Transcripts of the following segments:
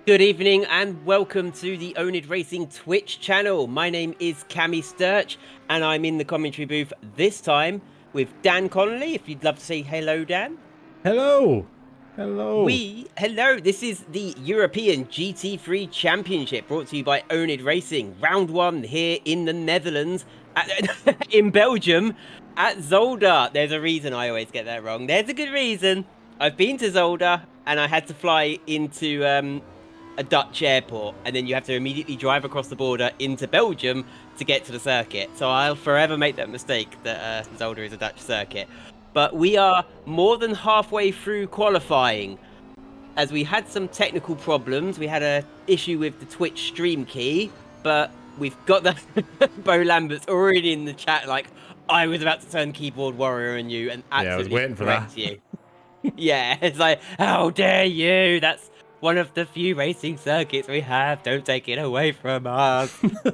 Good evening and welcome to the oNiD Racing Twitch channel. My name is Cammy Sturch and I'm in the commentary booth this time with Dan Connolly. If you'd love to say hello, Dan. Hello. Hello. Hello, this is the European GT3 Championship brought to you by oNiD Racing. Round one here in the Netherlands, in Belgium, at Zolder. There's a reason I always get that wrong. There's a good reason. I've been to Zolder and I had to fly into a Dutch airport, and then you have to immediately drive across the border into Belgium to get to the circuit. So I'll forever make that mistake that Zolder is a Dutch circuit. But we are more than halfway through qualifying, as we had some technical problems. We had a issue with the Twitch stream key, but we've got the Bo Lambert's already in the chat. Like, I was about to turn keyboard warrior on you and Yeah, I was absolutely waiting for that. correct you. Yeah, it's like, how dare you? That's one of the few racing circuits we have. Don't take it away from us. Yeah.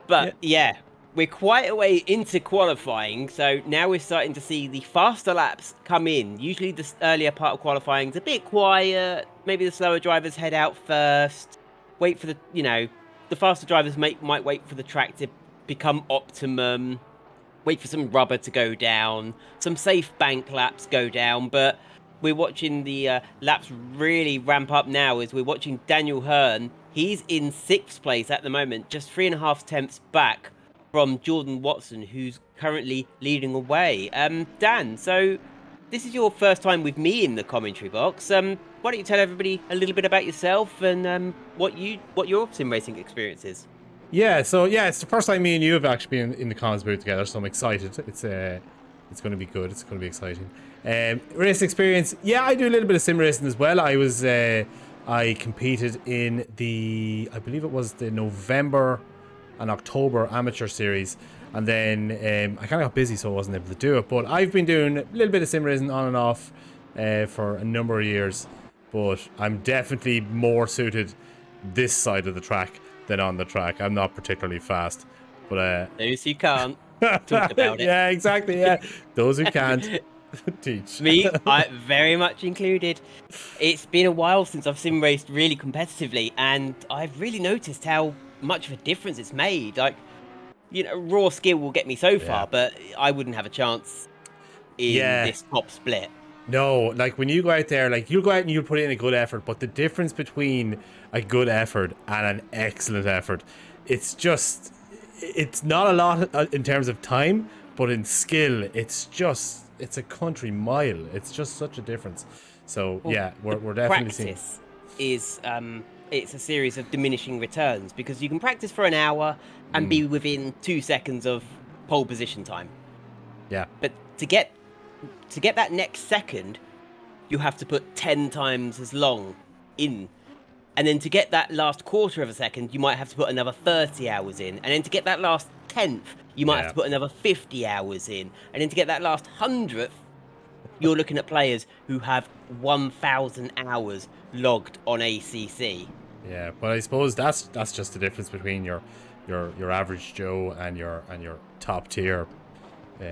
But yeah, we're quite a way into qualifying, so now we're starting to see the faster laps come in. Usually the earlier part of qualifying is a bit quiet. Maybe the slower drivers head out first. Wait for the faster drivers might wait for the track to become optimum. Wait for some rubber to go down, some safe bank laps go down, but we're watching the laps really ramp up now as we're watching Daniel Hearn. He's in 6th place at the moment, just 3.5 tenths back from Jordan Watson, who's currently leading away. Dan, so this is your first time with me in the commentary box. Why don't you tell everybody a little bit about yourself and what your sim racing experience is? Yeah, it's the first time me and you have actually been in the comms booth together, so I'm excited. It's going to be good. It's going to be exciting. Race experience. Yeah, I do a little bit of sim racing as well. I competed in I believe it was the November and October amateur series, and then I kind of got busy, so I wasn't able to do it. But I've been doing a little bit of sim racing on and off for a number of years. But I'm definitely more suited this side of the track than on the track. I'm not particularly fast, but Those who can't talk about it. yeah, exactly. Yeah, those who can't teach. Me, I very much included. It's been a while since I've sim raced really competitively, and I've really noticed how much of a difference it's made. Like, raw skill will get me so Yeah, far, but I wouldn't have a chance in yeah. this top split. No, like when you go out there, like you'll go out and you'll put in a good effort, but the difference between a good effort and an excellent effort, it's not a lot in terms of time, but in skill, it's a country mile. It's just such a difference. So Well, yeah, the we're definitely seeing. practice is it's a series of diminishing returns because you can practice for an hour and Mm, be within 2 seconds of pole position time. yeah, But to get that next second, you have to put 10 times as long in. And then to get that last quarter of a second, you might have to put another 30 hours in. And then to get that last tenth, you might have yeah. to put another 50 hours in. And then to get that last hundredth, you're looking at players who have 1,000 hours logged on ACC. Yeah, but I suppose that's just the difference between your average Joe and your top tier uh,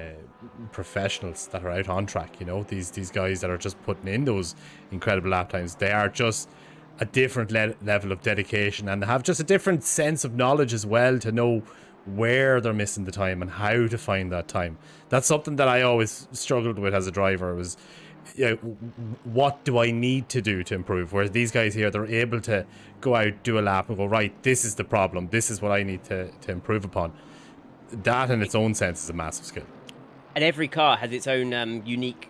professionals that are out on track. You know, these guys that are just putting in those incredible lap times. They are just a different level of dedication and have just a different sense of knowledge as well to know where they're missing the time and how to find that time. That's something that I always struggled with as a driver was, you know, what do I need to do to improve? Whereas these guys here, they're able to go out, do a lap and go, right, this is the problem. This is what I need to improve upon. That in its own sense is a massive skill. And every car has its own unique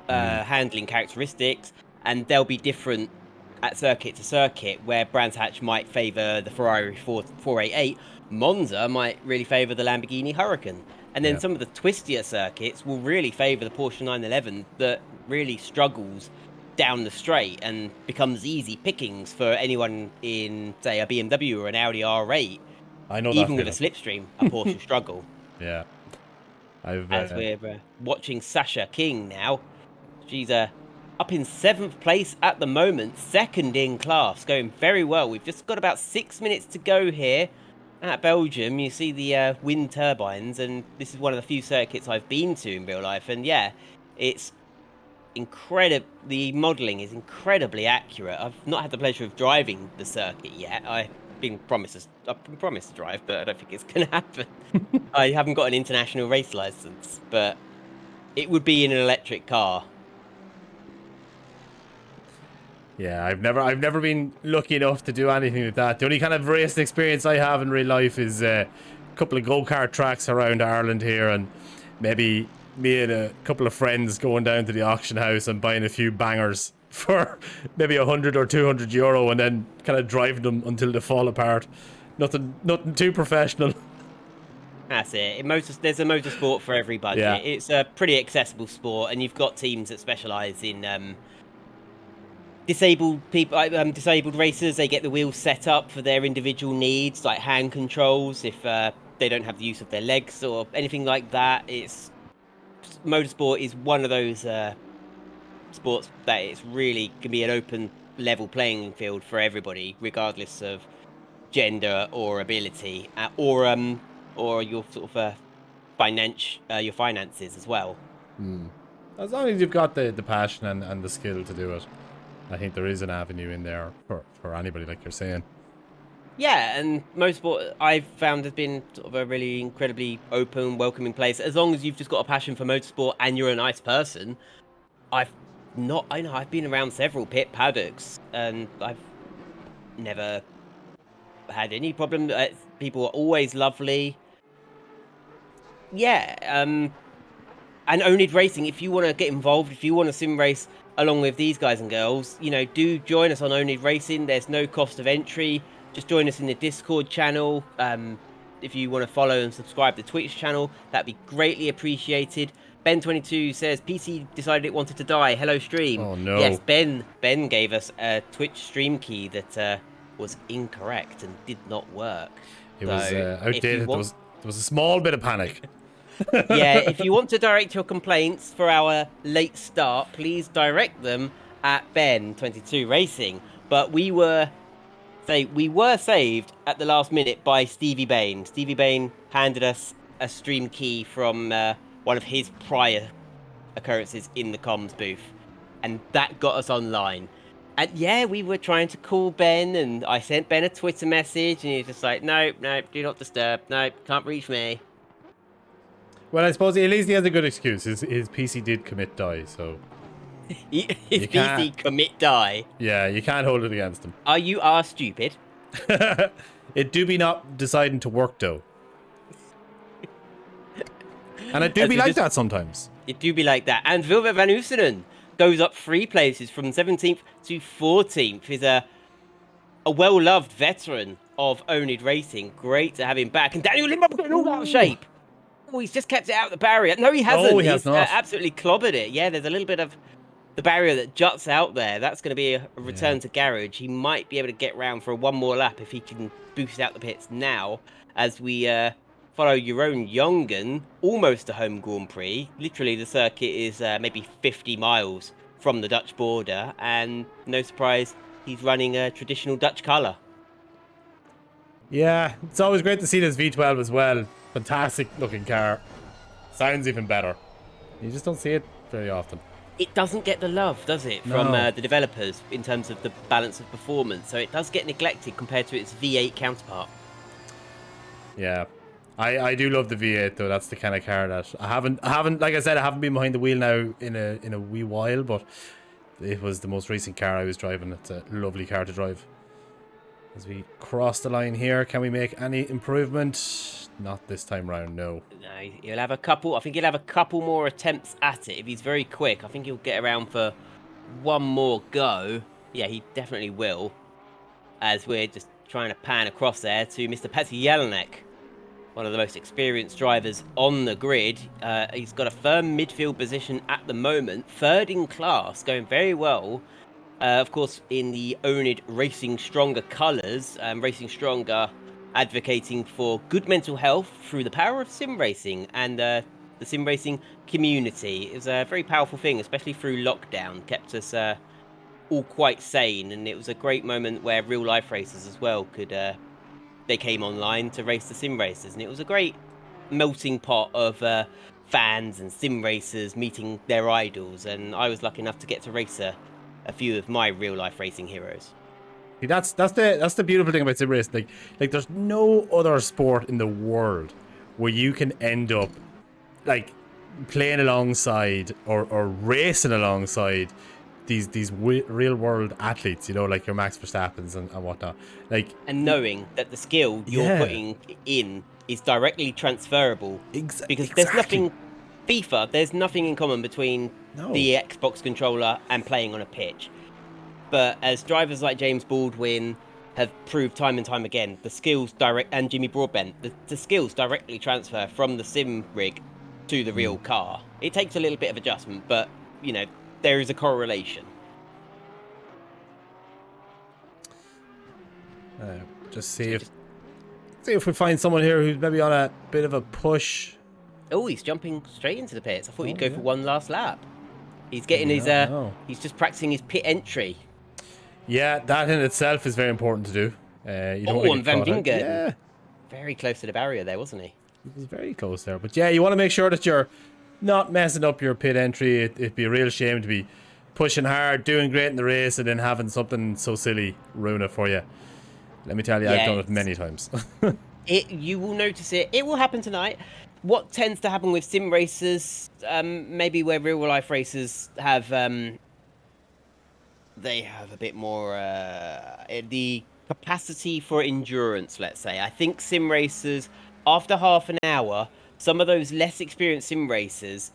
handling characteristics, and they'll be different at circuit to circuit, where Brands Hatch might favour the Ferrari 488, Monza might really favour the Lamborghini Huracan. And then Yeah. some of the twistier circuits will really favour the Porsche 911 that really struggles down the straight and becomes easy pickings for anyone in, say, a BMW or an Audi R8. I know that Even with a feeling. slipstream, a Porsche will struggle. Yeah. I've As we're watching Sasha King now, she's up in 7th place at the moment, second in class, going very well. We've just got about 6 minutes to go here at Belgium. You see the wind turbines, and this is one of the few circuits I've been to in real life. And yeah, it's the modelling is incredibly accurate. I've not had the pleasure of driving the circuit yet. I've been promised to drive, but I don't think it's going to happen. I haven't got an international race license, but it would be in an electric car. Yeah, I've never been lucky enough to do anything like that. The only kind of racing experience I have in real life is a couple of go-kart tracks around Ireland here, and maybe me and a couple of friends going down to the auction house and buying a few bangers for maybe 100 or 200 euro, and then kind of driving them until they fall apart. Nothing too professional. That's it. There's a motorsport for every budget. Yeah. It's a pretty accessible sport, and you've got teams that specialise in disabled people, disabled racers. They get the wheels set up for their individual needs, like hand controls if they don't have the use of their legs or anything like that. Motorsport is one of those sports that it's really can be an open level playing field for everybody, regardless of gender or ability, or your sort of your finances as well. As long as you've got the passion and the skill to do it, I think there is an avenue in there for anybody, like you're saying. Yeah, and motorsport I've found has been sort of a really incredibly open, welcoming place. As long as you've just got a passion for motorsport and you're a nice person. I know I've been around several pit paddocks, and I've never had any problem. People are always lovely. Yeah, and oNiD Racing, if you want to get involved, if you want to sim race along with these guys and girls, do join us on oNiD Racing. There's no cost of entry. Just join us in the Discord channel. If you want to follow and subscribe to the Twitch channel, that'd be greatly appreciated. Ben22 says PC decided it wanted to die. Hello, stream. Oh no. Yes, Ben gave us a Twitch stream key that was incorrect and did not work. It was outdated. There was a small bit of panic. Yeah, if you want to direct your complaints for our late start, please direct them at Ben22 Racing. But we were saved at the last minute by Stevie Bain. Stevie Bain handed us a stream key from one of his prior occurrences in the comms booth, and that got us online. And yeah, we were trying to call Ben, and I sent Ben a Twitter message, and he was just like, no, do not disturb. No, can't reach me. Well, I suppose at least he has a good excuse. His PC did commit die, so... His PC commit die. Yeah, you can't hold it against him. You are stupid. It do be not deciding to work, though. And it do be like that sometimes. It do be like that. And Vilvet van Oosenen goes up 3 places from 17th to 14th. He's a well-loved veteran of oNiD Racing. Great to have him back. And Daniel Limbo getting all out of shape. Oh, he's just kept it out of the barrier. No, he hasn't. Oh, he has not. Absolutely clobbered it. Yeah, there's a little bit of the barrier that juts out there. That's going to be a return to garage. He might be able to get round for one more lap if he can boost out the pits now, as we follow Jeroen Jongen almost to home Grand Prix. Literally, the circuit is maybe 50 miles from the Dutch border, and no surprise, he's running a traditional Dutch colour. Yeah, it's always great to see this V12 as well. Fantastic looking car. Sounds even better. You just don't see it very often. It doesn't get the love, does it, from the developers in terms of the balance of performance. So it does get neglected compared to its V8 counterpart. Yeah, I do love the V8 though. That's the kind of car that I haven't like I said, I haven't been behind the wheel now in a wee while, but it was the most recent car I was driving. It's a lovely car to drive. As we cross the line here, can we make any improvement? Not this time round, no. No, he'll have a couple. I think he'll have a couple more attempts at it. If he's very quick, I think he'll get around for one more go. Yeah, he definitely will. As we're just trying to pan across there to Mr. Petr Jelinek, one of the most experienced drivers on the grid. He's got a firm midfield position at the moment. 3rd in class, going very well. Of course, in the oNiD Racing Stronger colours. Racing Stronger advocating for good mental health through the power of sim racing and the sim racing community. It was a very powerful thing, especially through lockdown. Kept us all quite sane, and it was a great moment where real life racers as well they came online to race the sim racers, and it was a great melting pot of fans and sim racers meeting their idols, and I was lucky enough to get to race a few of my real life racing heroes. See, that's the beautiful thing about sim racing. Like there's no other sport in the world where you can end up like playing alongside or racing alongside these real world athletes, you know, like your Max Verstappens and whatnot. Like, And knowing that the skill you're yeah, putting in is directly transferable, because there's exactly. nothing FIFA, there's nothing in common between No, the Xbox controller and playing on a pitch. But as drivers like James Baldwin have proved time and time again, the skills direct and Jimmy Broadbent, the skills directly transfer from the sim rig to the real car. It takes a little bit of adjustment, but you know, there is a correlation. just So just see if we find someone here who's maybe on a bit of a push. oh, he's jumping straight into the pits. I thought he'd Oh go yeah, for one last lap. He's getting maybe his not. No. he's just practicing his pit entry. Yeah, that in itself is very important to do. You don't want to Oh, and get Van caught out. Vingeren. Yeah, Very close to the barrier there, wasn't he? it was very close there. But yeah, you want to make sure that you're not messing up your pit entry. It'd be a real shame to be pushing hard, doing great in the race, and then having something so silly ruin it for you. Let me tell you, I've Yeah, done it many times. you will notice it. It will happen tonight. What tends to happen with sim racers, maybe where real life racers have, they have a bit more the capacity for endurance. Let's say. I think sim racers, after half an hour, some of those less experienced sim racers,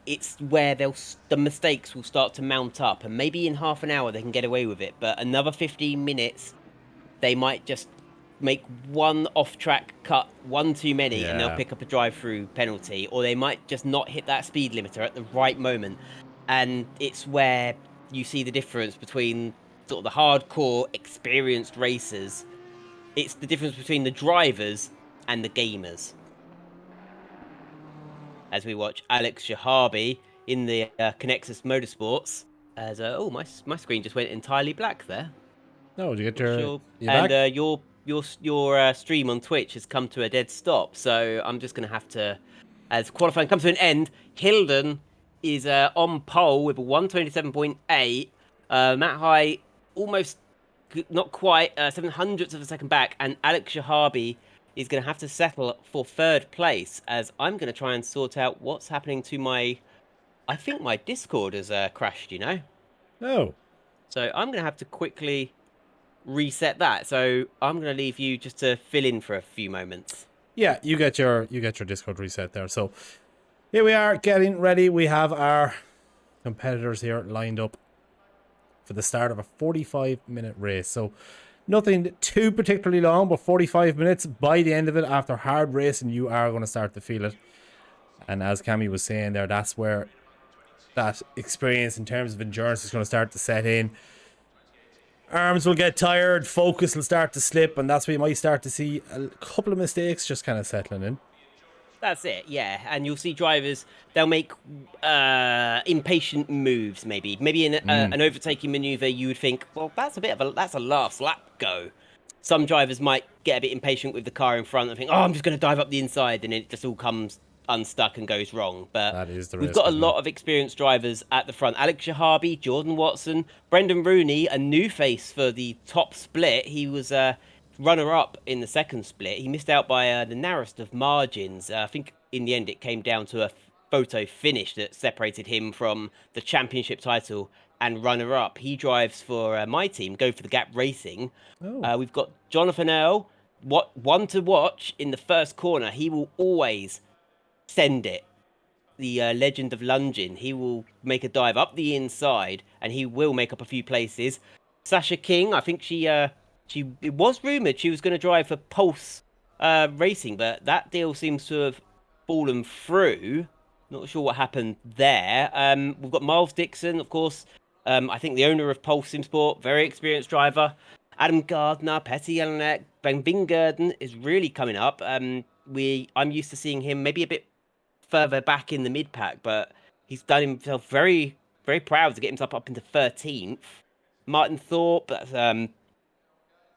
it's where the mistakes will start to mount up, and maybe in half an hour they can get away with it, but another 15 minutes they might just make one off-track cut, one too many, and they'll Yeah. pick up a drive-through penalty, or they might just not hit that speed limiter at the right moment. And it's where you see the difference between sort of the hardcore, experienced racers. It's the difference between the drivers and the gamers. As we watch Alex Shahabi in the Connexus Motorsports, as oh my screen just went entirely black there. No, did you get Not your sure. you And back? your stream on Twitch has come to a dead stop, so I'm just going to have to, as qualifying comes to an end, Hilden is on pole with a 127.8. Matt High almost, not quite, 700ths of a second back, and Alex Shahabi is going to have to settle for third place. As I'm going to try and sort out what's happening to my, I think my Discord has crashed. No. So I'm going to have to quickly reset that. So I'm going to leave you just to fill in for a few moments. Yeah, you get your Discord reset there. So here we are getting ready. We have our competitors here lined up for the start of a 45-minute race. So nothing too particularly long, but 45 minutes. By the end of it, after hard racing, you are going to start to feel it. And as Cammy was saying there, that's where that experience in terms of endurance is going to start to set in. Arms will get tired, focus will start to slip, and that's where you might start to see a couple of mistakes just kind of settling in. That's it, yeah. And you'll see drivers, they'll make impatient moves, maybe in an overtaking maneuver. You would think, well, that's a last lap go. Some drivers might get a bit impatient with the car in front and think, oh, I'm just going to dive up the inside, and it just all comes unstuck and goes wrong. But That is the we've risk, got a isn't it? lot of experienced drivers at the front. Alex Shahabi, Jordan Watson, Brendan Rooney, a new face for the top split. He was runner-up in the second split. He missed out by the narrowest of margins. I think in the end it came down to a photo finish that separated him from the championship title and runner-up. He drives for my team, Go for the Gap Racing. Oh. We've got Jonathan Earl, one to watch in the first corner. He will always send it. The legend of lunging. He will make a dive up the inside, and he will make up a few places. Sasha King, I think she it was rumored she was going to drive for Pulse Racing, but that deal seems to have fallen through. Not sure what happened there. We've got Miles Dixon, of course. I think the owner of Pulse Sim Sport, very experienced driver. Adam Gardner, Petty Jelinek, Ben Bingurden is really coming up. I'm used to seeing him maybe a bit further back in the mid pack, but he's done himself very, very proud to get himself up into 13th. Martin Thorpe, that's,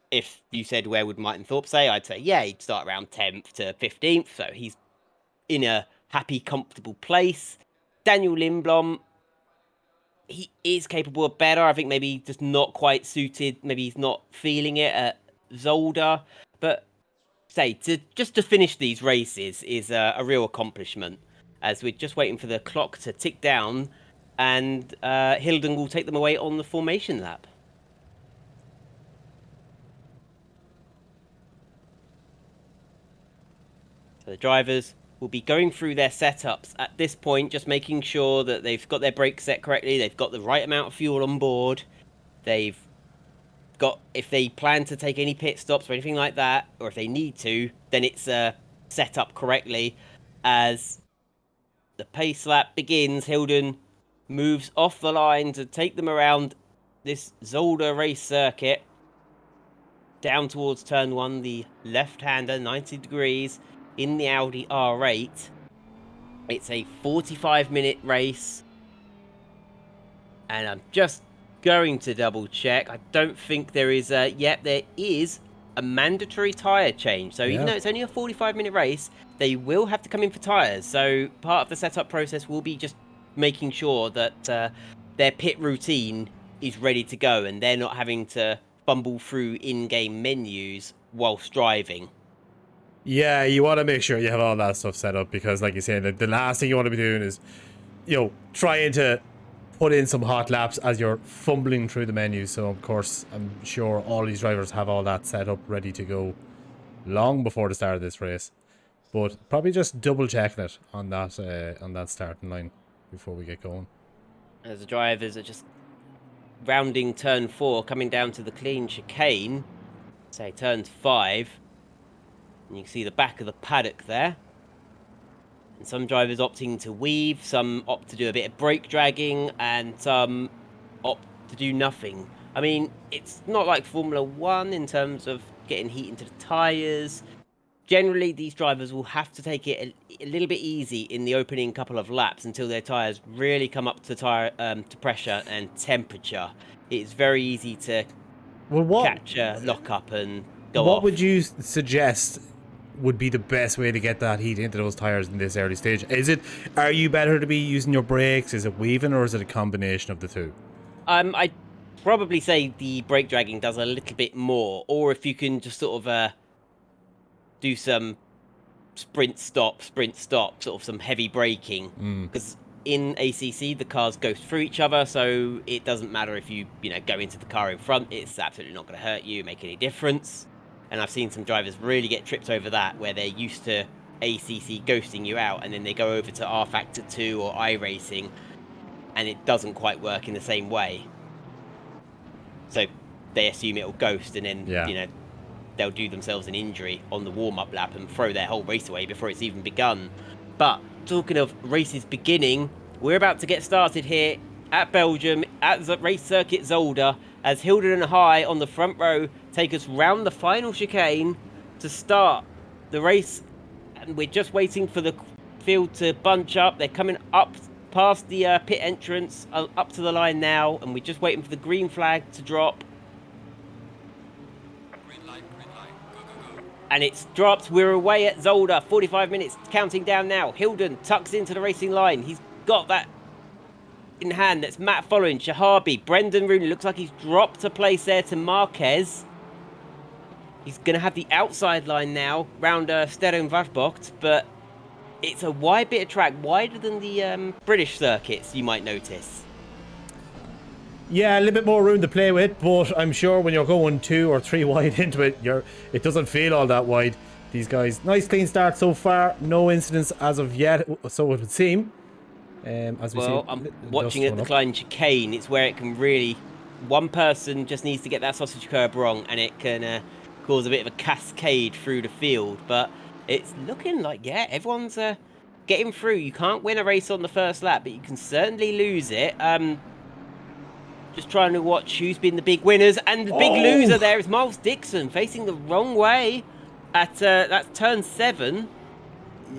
if you said where would Martin Thorpe say, I'd say, yeah, he'd start around 10th to 15th. So he's in a happy, comfortable place. Daniel Lindblom, he is capable of better. I think maybe just not quite suited. Maybe he's not feeling it at Zolder. But just to finish these races is a real accomplishment. As we're just waiting for the clock to tick down, and Hilden will take them away on the formation lap. So the drivers will be going through their setups at this point, just making sure that they've got their brakes set correctly, they've got the right amount of fuel on board, they've got, if they plan to take any pit stops or anything like that, or if they need to, then it's set up correctly. As the pace lap begins, Hilden moves off the line to take them around this Zolder race circuit, down towards turn 1, the left-hander, 90 degrees, in the Audi R8. It's a 45-minute race, and I'm just going to double check. I don't think there is there is a mandatory tyre change. So even though it's only a 45-minute race, they will have to come in for tyres. So part of the setup process will be just making sure that their pit routine is ready to go, and they're not having to fumble through in-game menus whilst driving. Yeah, you want to make sure you have all that stuff set up, because like you said, the last thing you want to be doing is, trying to put in some hot laps as you're fumbling through the menu. So of course, I'm sure all these drivers have all that set up ready to go long before the start of this race. But probably just double checking it on that starting line before we get going. As the drivers are just rounding turn 4, coming down to the clean chicane, say turn 5, and you can see the back of the paddock there. And some drivers opting to weave, some opt to do a bit of brake dragging, and some opt to do nothing. I mean, it's not like Formula 1 in terms of getting heat into the tyres. Generally, these drivers will have to take it a little bit easy in the opening couple of laps until their tyres really come up to to pressure and temperature. It's very easy to catch a lock-up and go off. What would you suggest would be the best way to get that heat into those tires in this early stage? Are you better to be using your brakes? Is it weaving, or is it a combination of the two? I'd probably say the brake dragging does a little bit more, or if you can just sort of do some sprint stop, sort of some heavy braking, because in ACC the cars go through each other, so it doesn't matter if you go into the car in front. It's absolutely not going to hurt you, make any difference. And I've seen some drivers really get tripped over that, where they're used to ACC ghosting you out, and then they go over to R Factor 2 or iRacing, and it doesn't quite work in the same way. So they assume it'll ghost, and then they'll do themselves an injury on the warm-up lap and throw their whole race away before it's even begun. But talking of races beginning, we're about to get started here at Belgium, at the race circuit Zolder, as Hilden and High on the front row take us round the final chicane to start the race. And we're just waiting for the field to bunch up. They're coming up past the pit entrance, up to the line now, and we're just waiting for the green flag to drop. Green light, go. And it's dropped. We're away at Zolder. 45 minutes counting down now. Hilden tucks into the racing line. He's got that in hand. That's Matt following. Shahabi. Brendan Rooney looks like he's dropped a place there to Marquez. He's going to have the outside line now round Sterrenwachtbocht, but it's a wide bit of track, wider than the British circuits, you might notice. Yeah, a little bit more room to play with, but I'm sure when you're going 2 or 3 wide into it, it doesn't feel all that wide. These guys, nice clean start so far, no incidents as of yet, so it would seem. As we see, I'm watching at the Klein chicane. It's where it can really, one person just needs to get that sausage curb wrong, and it can cause a bit of a cascade through the field. But it's looking like, everyone's getting through. You can't win a race on the first lap, but you can certainly lose it. Just trying to watch who's been the big winners, and the big loser there is Miles Dixon, facing the wrong way at that's turn 7.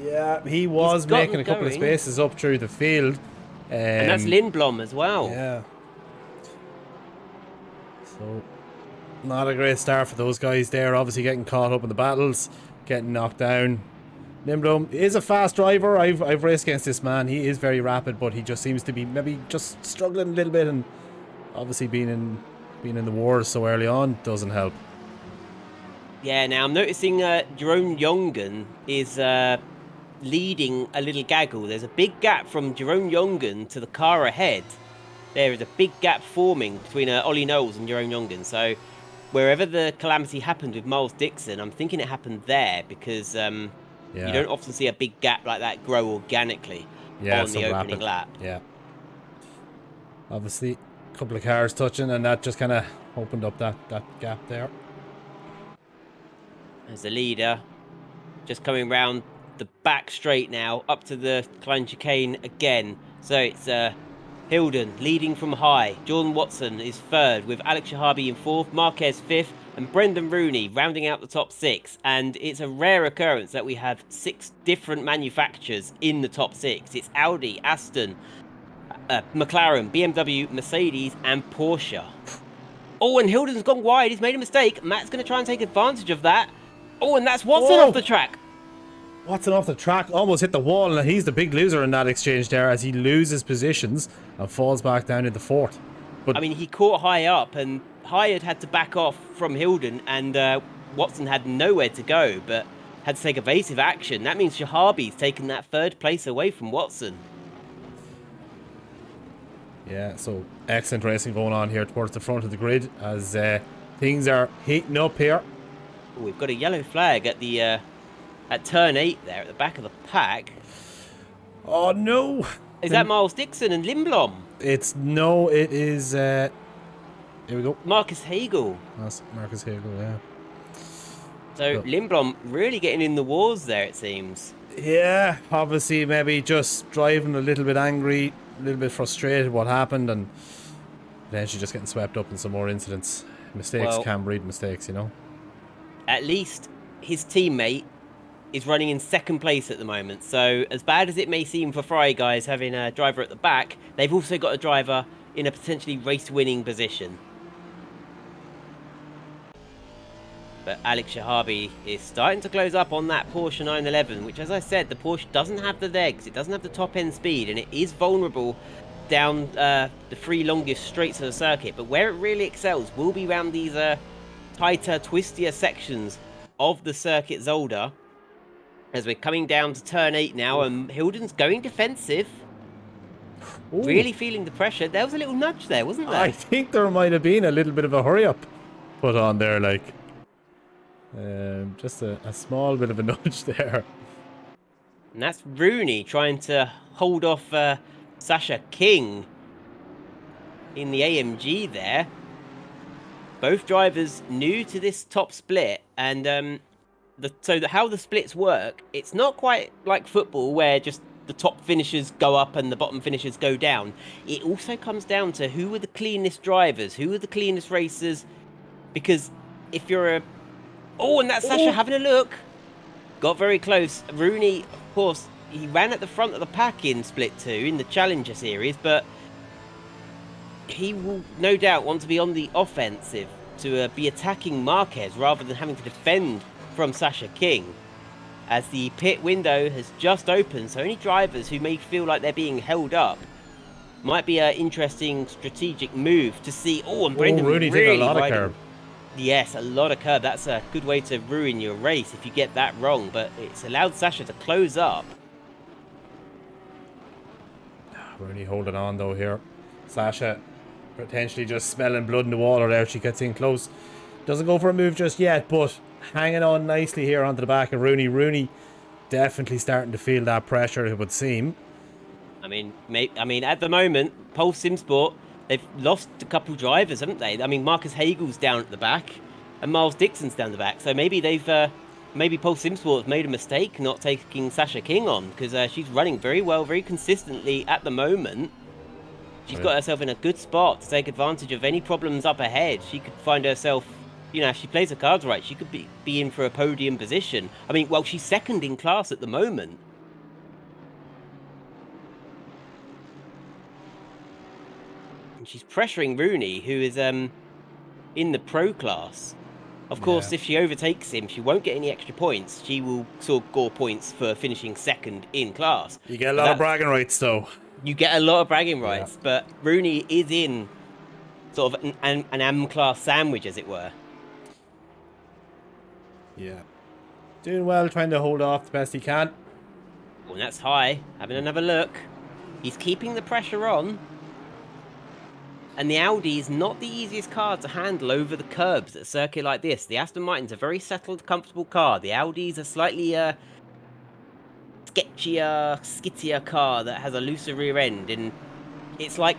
Yeah, he was making a couple of spaces up through the field. And that's Lindblom as well. Yeah. So, not a great start for those guys there. Obviously getting caught up in the battles, getting knocked down. Lindblom is a fast driver. I've raced against this man. He is very rapid, but he just seems to be maybe just struggling a little bit, and obviously being in the wars so early on doesn't help. Yeah, now I'm noticing Jerome Jongen is leading a little gaggle. There's a big gap from Jerome Jongen to the car ahead. There is a big gap forming between Ollie Knowles and Jerome Jongen. So wherever the calamity happened with Miles Dixon, I'm thinking it happened there because you Yeah. don't often see a big gap like that grow organically Yeah, on so the opening rapid. lap. Yeah. Obviously, a couple of cars touching, and that just kind of opened up that gap there. As the leader, just coming round the back straight now, up to the Klein chicane again. So it's Hilden leading from high. Jordan Watson is third, with Alex Shahabi in fourth, Marquez fifth, and Brendan Rooney rounding out the top six. And it's a rare occurrence that we have 6 different manufacturers in the top 6. It's Audi, Aston, McLaren, BMW, Mercedes, and Porsche. Oh, and Hilden's gone wide. He's made a mistake. Matt's going to try and take advantage of that. Oh, and that's Watson off the track. Watson off the track, almost hit the wall, and he's the big loser in that exchange there as he loses positions and falls back down into fourth. But I mean, he caught High up, and High had to back off from Hilden, and Watson had nowhere to go, but had to take evasive action. That means Shahabi's taken that third place away from Watson. yeah, so excellent racing going on here towards the front of the grid as things are heating up here. Oh, we've got a yellow flag at the at turn 8 there at the back of the pack. Oh no! Is that Miles Dixon and Lindblom? It is here we go. Marcus Hagel. That's Marcus Hagel, yeah. So Lindblom really getting in the wars there, it seems. Yeah, obviously maybe just driving a little bit angry, a little bit frustrated what happened, and eventually just getting swept up in some more incidents. Mistakes can breed mistakes, you know. At least his teammate is running in second place at the moment. So as bad as it may seem for Fry guys having a driver at the back, they've also got a driver in a potentially race-winning position. But Alex Shahabi is starting to close up on that Porsche 911, which, as I said, the Porsche doesn't have the legs, it doesn't have the top-end speed, and it is vulnerable down the 3 longest straights of the circuit. But where it really excels will be around these tighter, twistier sections of the circuit Zolder. As we're coming down to turn 8 now, and Hilden's going defensive. Ooh. Really feeling the pressure. There was a little nudge there, wasn't there? I think there might have been a little bit of a hurry up put on there, like just a small bit of a nudge there. And that's Rooney trying to hold off Sasha King in the AMG there. Both drivers new to this top split, and how the splits work, it's not quite like football where just the top finishers go up and the bottom finishers go down. It also comes down to who are the cleanest drivers, who are the cleanest racers, because if you're a... Oh, and that's Sasha having a look. Got very close. Rooney, of course, he ran at the front of the pack in Split 2 in the Challenger Series, but he will no doubt want to be on the offensive to be attacking Marquez rather than having to defend from Sasha King, as the pit window has just opened, so any drivers who may feel like they're being held up might be an interesting strategic move to see. Oh, and Brendan Rooney really taking a lot of curb. Yes, a lot of curb. That's a good way to ruin your race if you get that wrong, but it's allowed Sasha to close up. Rooney holding on though here. Sasha potentially just smelling blood in the water there. She gets in close. Doesn't go for a move just yet, but hanging on nicely here onto the back of Rooney. Rooney definitely starting to feel that pressure, it would seem. I mean, at the moment, Pole Simsport, they've lost a couple drivers, haven't they? I mean, Marcus Hagel's down at the back, and Miles Dixon's down the back. So maybe maybe Pole Simsport have made a mistake not taking Sasha King on, because she's running very well, very consistently at the moment. She's got herself in a good spot to take advantage of any problems up ahead. She could find herself, you know, if she plays her cards right, she could be in for a podium position. I mean, well, she's second in class at the moment. And she's pressuring Rooney, who is in the pro class. Of course, Yeah. if she overtakes him, she won't get any extra points. She will score points for finishing second in class. You get a So lot of bragging rights, though. you get a lot of bragging Yeah. rights, but Rooney is in sort of an M-class sandwich, as it were. Yeah. Doing well, trying to hold off the best he can. Oh, and that's high. Having another look. He's keeping the pressure on. And the Audi is not the easiest car to handle over the curbs at a circuit like this. The Aston Martin's a very settled, comfortable car. The Audi's a slightly skittier car that has a looser rear end. And it's like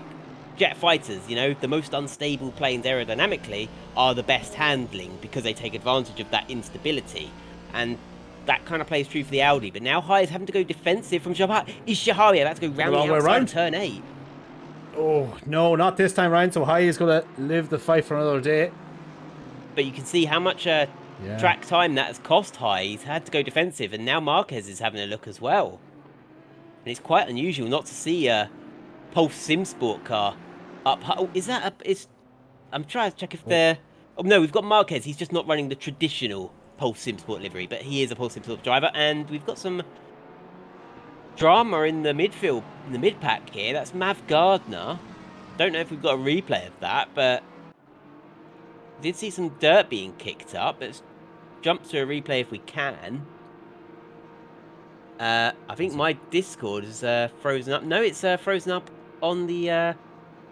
jet fighters, you know, the most unstable planes aerodynamically are the best handling because they take advantage of that instability. And that kind of plays true for the Audi. But now High is having to go defensive from Shahari. Is Shahari about to go round the long way outside round. of turn 8? Oh, no, not this time round. So High is going to live the fight for another day. But you can see how much track time that has cost High. He's had to go defensive, and now Marquez is having a look as well. And it's quite unusual not to see a Pulse Sim Sport car up. Oh, is that a? I'm trying to check if they're. Oh no, we've got Marquez. He's just not running the traditional Pulse Sim Sport livery, but he is a Pulse Sim Sport driver, and we've got some drama in the midfield, in the mid pack here. That's Mav Gardner. Don't know if we've got a replay of that, but did see some dirt being kicked up. Let's jump to a replay if we can. I think my Discord is frozen up. No, it's frozen up on the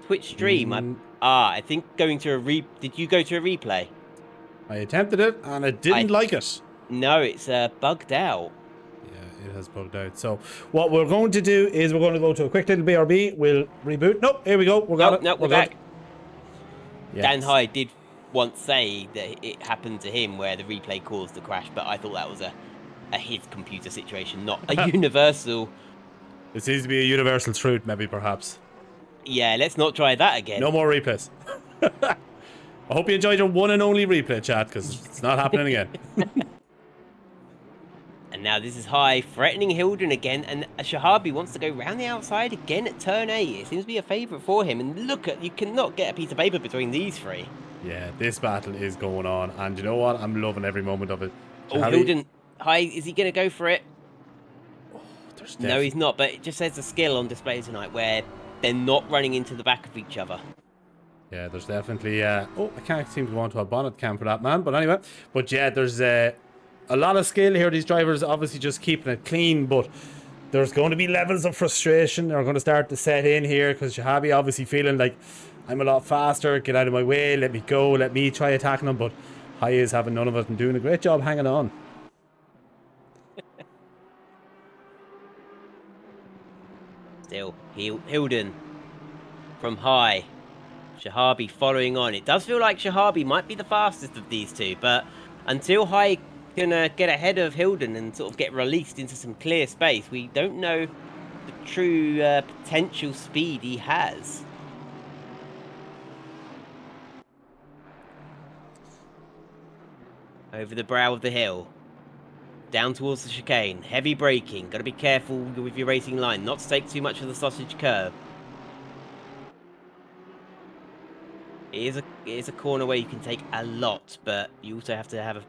Twitch stream. I think going to a Did you go to a replay? I attempted it, and I didn't like it. No, it's bugged out. Yeah, it has bugged out. So what we're going to do is we're going to go to a quick little BRB. We'll reboot. Nope, here we go. We got it. Nope, we're good. back. Yes. Dan Hyde did once say that it happened to him where the replay caused the crash, but I thought that was a his computer situation, not a universal. It seems to be a universal truth, maybe, perhaps. Yeah, let's not try that again. No more replays. I hope you enjoyed your one and only replay, chat, because it's not happening again. And now this is High, threatening Hilden again, and Shahabi wants to go round the outside again at turn 8. It seems to be a favourite for him, and look at, you cannot get a piece of paper between these three. Yeah, this battle is going on, and you know what? I'm loving every moment of it. Oh, Hilden, High, is he going to go for it? Oh, No, he's not, but it just says a skill on display tonight where they're not running into the back of each other. Yeah, there's definitely... oh, I can't seem to go onto a bonnet cam for that, man. But anyway, but yeah, there's a lot of skill here. These drivers obviously just keeping it clean, but there's going to be levels of frustration that are going to start to set in here because Shahabi obviously feeling like, I'm a lot faster, get out of my way, let me go, let me try attacking him, but High is having none of it and doing a great job hanging on. Still, Hilden from High. Shahabi following on. It does feel like Shahabi might be the fastest of these two, but until High can get ahead of Hilden and sort of get released into some clear space, we don't know the true potential speed he has. Over the brow of the hill. Down towards the chicane. Heavy braking. Got to be careful with your racing line. Not to take too much of the sausage curve. It is a corner where you can take a lot, but you also have to have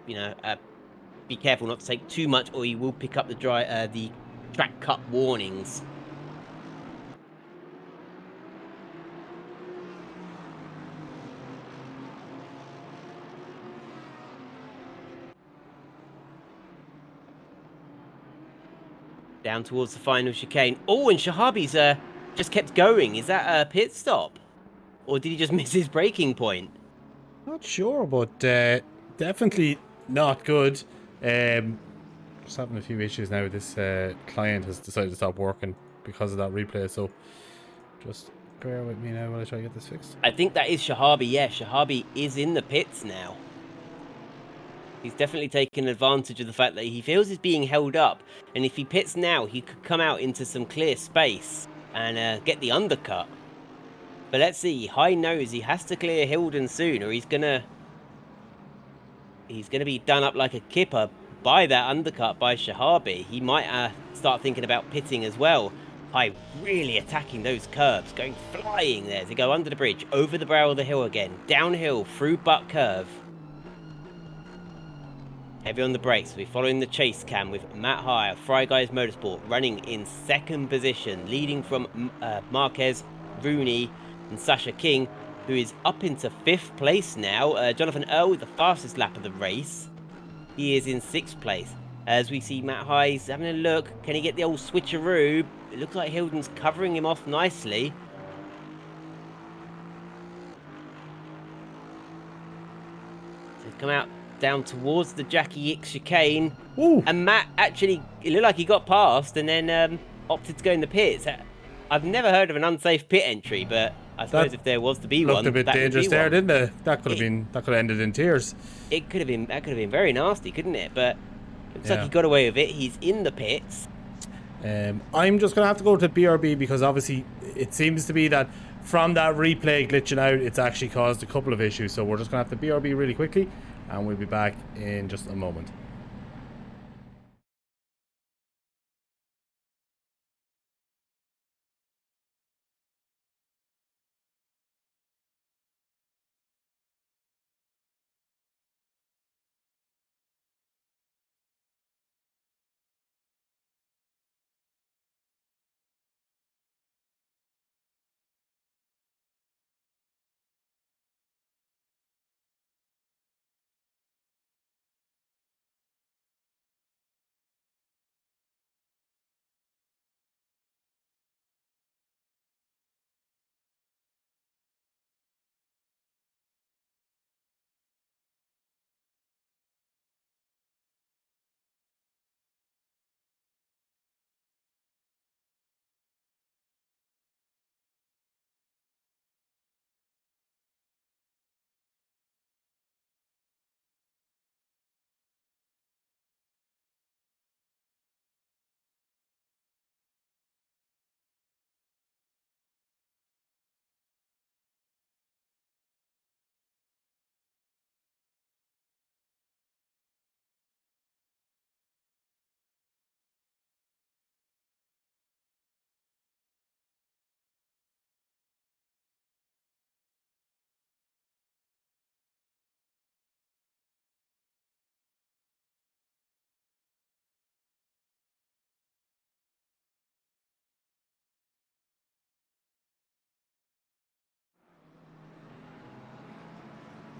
be careful not to take too much, or you will pick up the track cut warnings. Down towards the final chicane. Oh, and Shahabi's just kept going. Is that a pit stop? Or did he just miss his braking point? Not sure, but definitely not good. Just having a few issues now. This client has decided to stop working because of that replay, so just bear with me now while I try to get this fixed. I think that is Shahabi. Yeah, Shahabi is in the pits now. He's definitely taken advantage of the fact that he feels he's being held up. And if he pits now, he could come out into some clear space and get the undercut. But let's see. High knows he has to clear Hilden soon, or he's gonna be done up like a kipper by that undercut by Shahabi. He might start thinking about pitting as well. High really attacking those curbs, going flying there to go under the bridge, over the brow of the hill again, downhill through butt curve. Heavy on the brakes. We're following the chase cam with Matt High of Fry Guys Motorsport running in second position, leading from Marquez, Rooney, and Sasha King, who is up into 5th place now. Jonathan Earl with the fastest lap of the race. He is in 6th place. As we see Matt High's having a look. Can he get the old switcheroo? It looks like Hilden's covering him off nicely. So he's come out down towards the Jackie Ick chicane. Ooh. And Matt actually, it looked like he got past and then opted to go in the pits. I've never heard of an unsafe pit entry, but I suppose if there was to be one, looked a bit dangerous there, didn't it? That could have ended in tears. That could have been very nasty, couldn't it? But looks like he got away with it. He's in the pits. I'm just gonna have to go to BRB because obviously it seems to be that from that replay glitching out, it's actually caused a couple of issues. So we're just gonna have to BRB really quickly, and we'll be back in just a moment.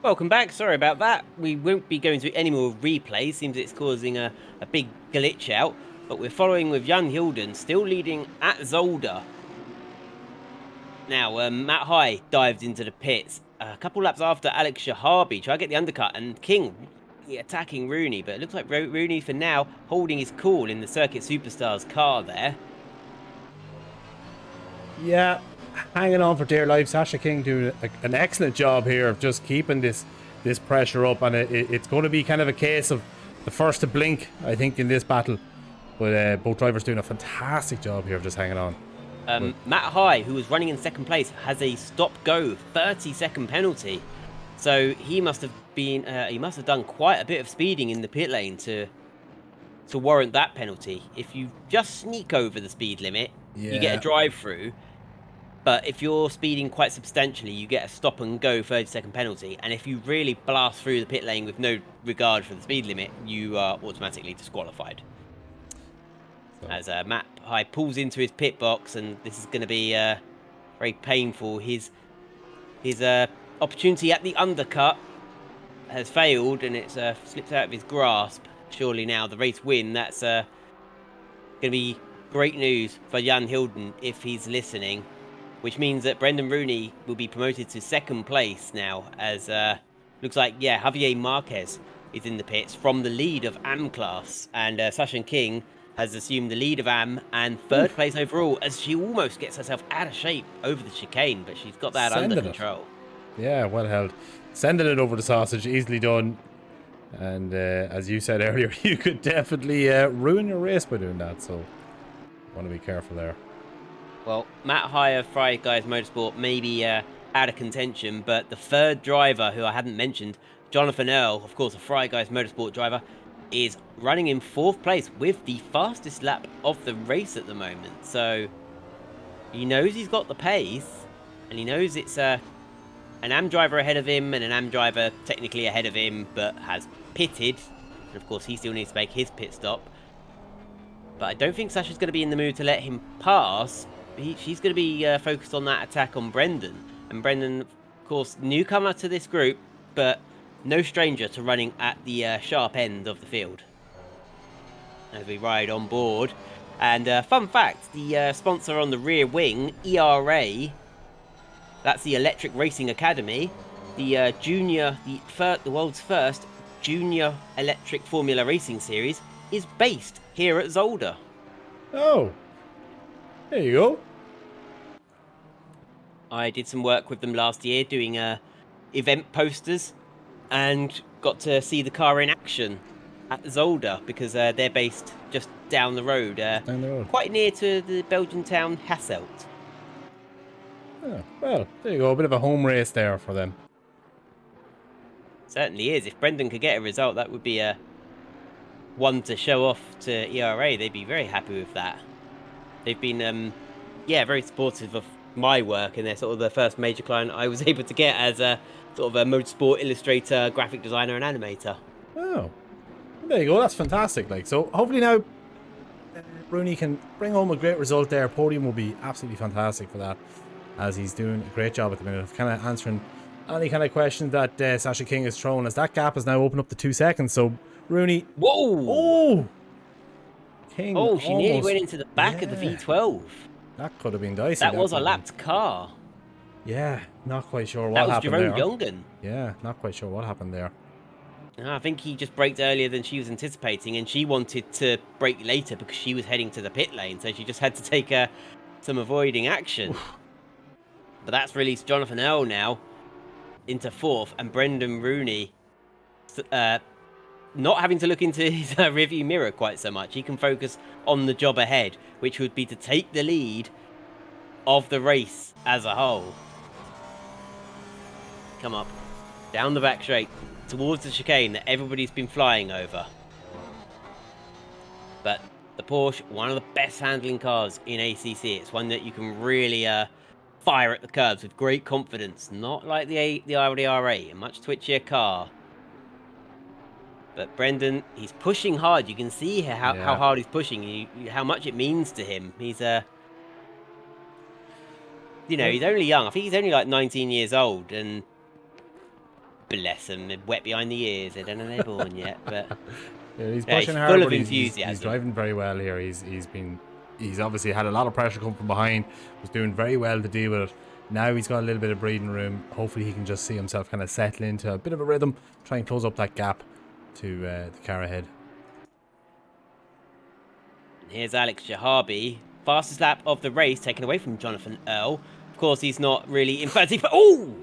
Welcome back. Sorry about that. We won't be going through any more replays. Seems it's causing a big glitch out. But we're following with Jan Hilden, still leading at Zolder. Now, Matt High dived into the pits a couple laps after Alex Shahabi tried to get the undercut, and King attacking Rooney. But it looks like Rooney, for now, holding his cool in the Circuit Superstars car there. Yeah, hanging on for dear life. Sasha King doing an excellent job here of just keeping this pressure up, and it's going to be kind of a case of the first to blink, I think, in this battle. But both drivers doing a fantastic job here of just hanging on. Matt High, who was running in second place, has a stop-go 30-second penalty. So he must have been he must have done quite a bit of speeding in the pit lane to warrant that penalty. If you just sneak over the speed limit, you get a drive-through. But if you're speeding quite substantially, you get a stop and go 30-second penalty. And if you really blast through the pit lane with no regard for the speed limit, you are automatically disqualified. So. As Matt High pulls into his pit box, and this is going to be very painful. His opportunity at the undercut has failed, and it's slipped out of his grasp. Surely now the race win. That's going to be great news for Jan Hilden if he's listening. Which means that Brendan Rooney will be promoted to second place now, as looks like, Javier Marquez is in the pits from the lead of AM class, and Sasha King has assumed the lead of AM and third place overall, as she almost gets herself out of shape over the chicane, but she's got that under control. Yeah, well held. Sending it over the sausage, easily done. And as you said earlier, you could definitely ruin your race by doing that, so want to be careful there. Well, Matt High of Fry Guys Motorsport may be out of contention, but the third driver, who I hadn't mentioned, Jonathan Earl, of course, a Fry Guys Motorsport driver, is running in 4th place with the fastest lap of the race at the moment. So he knows he's got the pace, and he knows it's an AM driver ahead of him and an AM driver technically ahead of him, but has pitted. And of course, he still needs to make his pit stop. But I don't think Sasha's going to be in the mood to let him pass. She's going to be focused on that attack on Brendan. And Brendan, of course, newcomer to this group, but no stranger to running at the sharp end of the field. As we ride on board. And fun fact, the sponsor on the rear wing, ERA, that's the Electric Racing Academy, the the world's first junior electric Formula Racing series, is based here at Zolder. Oh, there you go. I did some work with them last year doing event posters and got to see the car in action at Zolder because they're based just down the road, Down the road. quite near to the Belgian town Hasselt. Oh, well, there you go. A bit of a home race there for them. Certainly is. If Brendan could get a result, that would be a one to show off to ERA. They'd be very happy with that. They've been, very supportive of my work, and they're sort of the first major client I was able to get as a sort of a motorsport illustrator, graphic designer, and animator. Oh, there you go. That's fantastic. Like, so hopefully now Rooney can bring home a great result there. Podium will be absolutely fantastic for that, as he's doing a great job at the minute of kind of answering any kind of question that Sasha King has thrown, as that gap has now opened up to 2 seconds. So Rooney, Whoa! oh, King, Oh, she nearly almost, went into the back of the yeah, V12. that could have been dicey. That was could a have been. lapped car. Yeah, not quite sure what That was happened Jerome there. Jongen. Yeah, not quite sure what happened there. I think he just braked earlier than she was anticipating, and she wanted to brake later because she was heading to the pit lane, so she just had to take some avoiding action. Oof. But that's released Jonathan Earl now into fourth, and Brendan Rooney not having to look into his rearview mirror quite so much. He can focus on the job ahead, which would be to take the lead of the race as a whole. Come up, down the back straight, towards the chicane that everybody's been flying over. But the Porsche, one of the best handling cars in ACC. It's one that you can really fire at the curves with great confidence. Not like the Audi R8, a much twitchier car. But Brendan, he's pushing hard. You can see how hard he's pushing, how much it means to him. He's he's only young. I think he's only like 19 years old, and bless him, they're wet behind the ears. They don't know they're born yet, but Yeah, he's yeah, pushing he's hard, full but of he's enthusiasm. driving very well here. He's obviously had a lot of pressure come from behind. Was doing very well to deal with it. Now he's got a little bit of breathing room. Hopefully he can just see himself kind of settle into a bit of a rhythm, try and close up that gap to the car ahead. Here's Alex Shahabi, fastest lap of the race, taken away from Jonathan Earl. Of course, he's not really in first. Oh!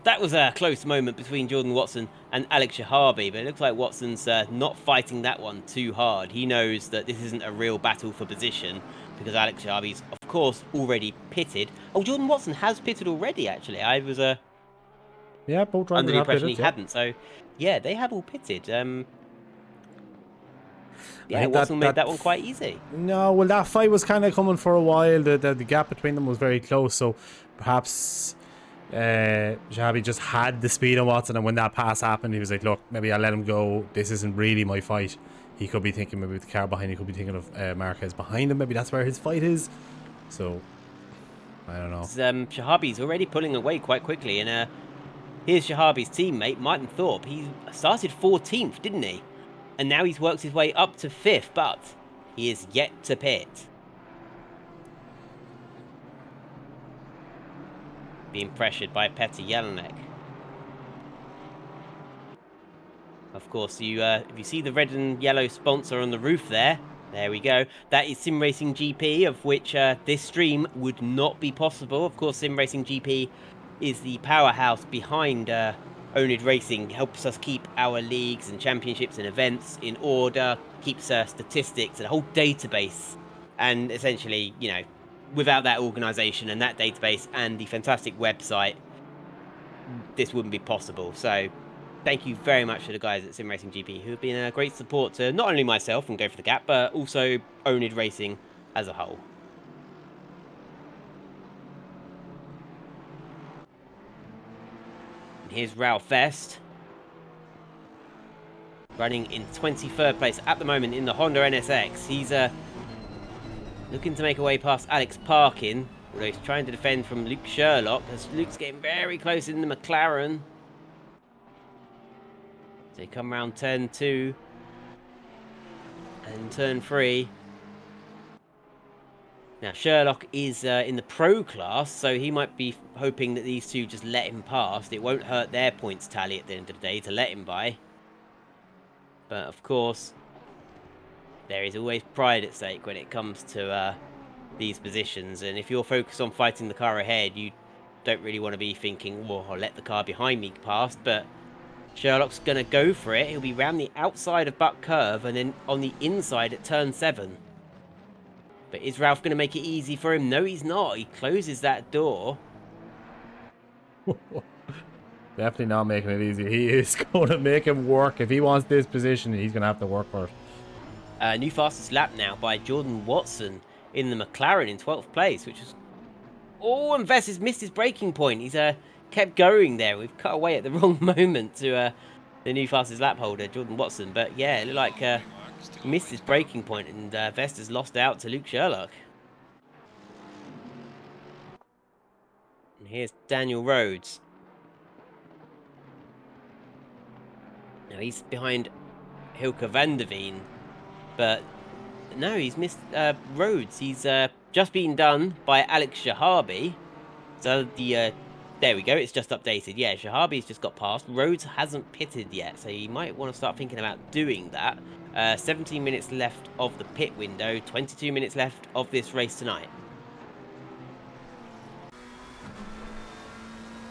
That was a close moment between Jordan Watson and Alex Shahabi, but it looks like Watson's not fighting that one too hard. He knows that this isn't a real battle for position because Alex Shahabi's, of course, already pitted. Oh, Jordan Watson has pitted already, actually. I was Yeah, both drivers under the have impression pitted, he hadn't. So, yeah, they have all pitted. Yeah, Watson made that one quite easy. No, well, that fight was kind of coming for a while. The gap between them was very close, so perhaps Shahabi just had the speed on Watson, and when that pass happened, he was like, look, maybe I'll let him go. This isn't really my fight. He could be thinking maybe with the car behind, he could be thinking of Marquez behind him. Maybe that's where his fight is. So, I don't know. Shahabi's already pulling away quite quickly, and here's Shahabi's teammate, Martin Thorpe. He started 14th, didn't he? And now he's worked his way up to 5th, but he is yet to pit. Being pressured by Petr Jelinek. Of course, if you see the red and yellow sponsor on the roof there we go. That is SimRacing.GP, of which this stream would not be possible. Of course, SimRacing.GP is the powerhouse behind oNiD Racing, helps us keep our leagues and championships and events in order, keeps statistics and a whole database. And essentially, without that organization and that database and the fantastic website, this wouldn't be possible. So thank you very much to the guys at SimRacing.GP who have been a great support to not only myself and Go for the Gap, but also oNiD Racing as a whole. And here's Ralph Vest. running in 23rd place at the moment in the Honda NSX. He's looking to make a way past Alex Parkin, although he's trying to defend from Luke Sherlock, as Luke's getting very close in the McLaren. So they come around turn 2 and turn 3. Now, Sherlock is in the pro class, so he might be hoping that these two just let him past. It won't hurt their points tally at the end of the day to let him by. But, of course, there is always pride at stake when it comes to these positions. And if you're focused on fighting the car ahead, you don't really want to be thinking, well, I'll let the car behind me pass. But Sherlock's going to go for it. He'll be round the outside of Buck Curve and then on the inside at turn 7. But is Ralph going to make it easy for him? No, he's not. He closes that door. Definitely not making it easy. He is going to make him work. If he wants this position, he's going to have to work for it. New fastest lap now by Jordan Watson in the McLaren in 12th place, which is... Oh, and Vess has missed his braking point. He's kept going there. We've cut away at the wrong moment to the new fastest lap holder, Jordan Watson. But yeah, it looked like he missed his braking point, and Vest has lost out to Luke Sherlock. And here's Daniel Rhodes. Now he's behind Hilke van der Veen, but no, he's missed Rhodes. He's just been done by Alex Shahabi. So the there we go. It's just updated. Yeah, Shahabi's just got past. Rhodes hasn't pitted yet, so you might want to start thinking about doing that. 17 minutes left of the pit window. 22 minutes left of this race tonight.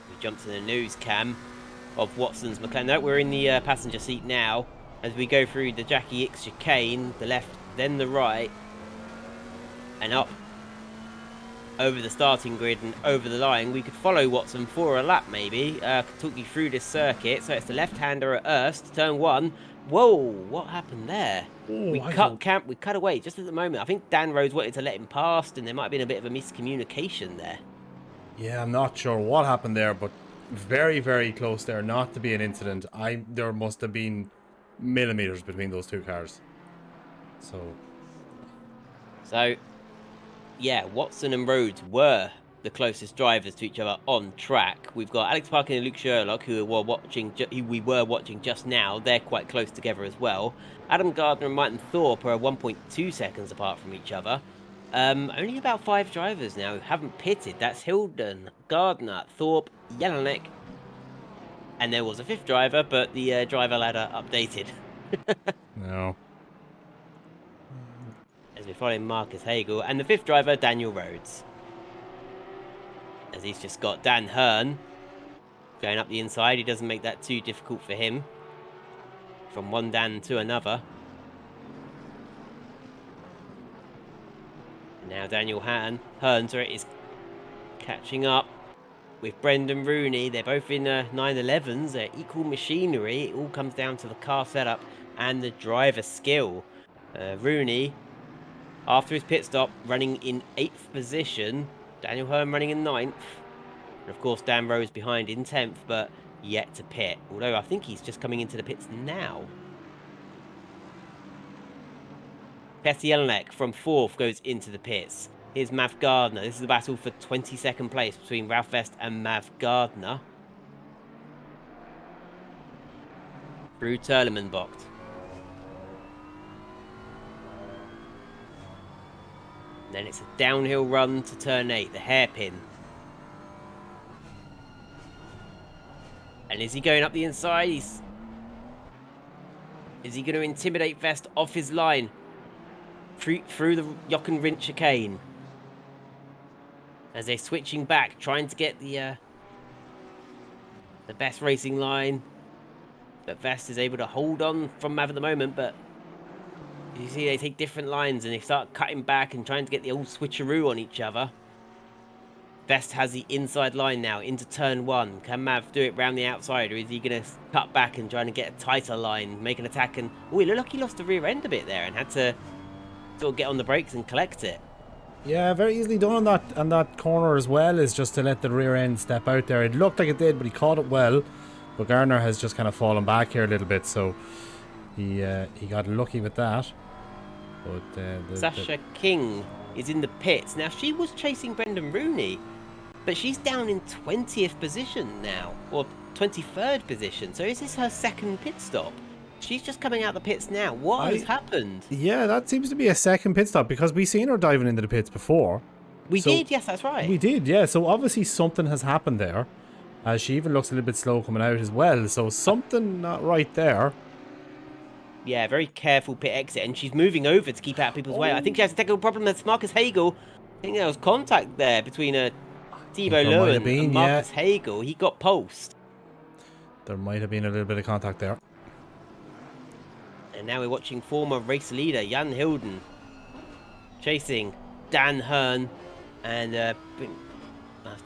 We jump to the nose cam of Watson's McLaren. No, we're in the passenger seat now as we go through the Jackie X chicane, the left, then the right, and up over the starting grid and over the line. We could follow Watson for a lap maybe. Could talk you through this circuit. So it's the left-hander at Erst, turn 1. Whoa, what happened there? Ooh, we cut away just at the moment. I think Dan Rhodes wanted to let him past, and there might have been a bit of a miscommunication there. Yeah, I'm not sure what happened there, but very, very close there not to be an incident. There must have been millimeters between those two cars. So, yeah, Watson and Rhodes were the closest drivers to each other on track. We've got Alex Parkin and Luke Sherlock, who we were watching just now. They're quite close together as well. Adam Gardner and Martin Thorpe are 1.2 seconds apart from each other. Only about 5 drivers now who haven't pitted. That's Hilden, Gardner, Thorpe, Jelinek, and there was a 5th driver, but the driver ladder updated. No. As we're following Marcus Hagel, and the 5th driver, Daniel Rhodes. As he's just got Dan Hearn going up the inside. He doesn't make that too difficult for him. From one Dan to another. Now Daniel Hearn is catching up with Brendan Rooney. They're both in 911s. They're equal machinery. It all comes down to the car setup and the driver skill. Rooney, after his pit stop, running in 8th position. Daniel Hearn running in 9th. And of course, Dan Rhodes behind in 10th, but yet to pit. Although I think he's just coming into the pits now. Petty Jelinek from 4th goes into the pits. Here's Mav Gardner. This is the battle for 22nd place between Ralph Vest and Mav Gardner. Through Terlemenbocht. Then it's a downhill run to turn 8, the hairpin. And is he going up the inside? Is he going to intimidate Vest off his line? Through the Jochen Rindt chicane. As they're switching back, trying to get the best racing line. But Vest is able to hold on from Mav at the moment, but you see they take different lines and they start cutting back and trying to get the old switcheroo on each other. Vest has the inside line now into turn 1. Can Mav do it round the outside, or is he going to cut back and try to get a tighter line, make an attack? And oh, it looked like he lost the rear end a bit there and had to sort of get on the brakes and collect it. Yeah, very easily done on that corner as well, is just to let the rear end step out there. It looked like it did, but he caught it well. But Gardner has just kind of fallen back here a little bit, so He got lucky with that. But Sasha King is in the pits. Now, she was chasing Brendan Rooney, but she's down in 20th position now, or 23rd position. So is this her second pit stop? She's just coming out the pits now. What has happened? Yeah, that seems to be a second pit stop because we seen her diving into the pits before. We did, yes, that's right. We did, yeah. So obviously something has happened there. She even looks a little bit slow coming out as well. So something not right there. Yeah, very careful pit exit, and she's moving over to keep out of people's way. I think she has a technical problem. That's Marcus Hagel. I think there was contact there between Thibaut Lowen and Marcus Hagel. He got pulsed. There might have been a little bit of contact there. And now we're watching former race leader Jan Hilden chasing Dan Hearn, and I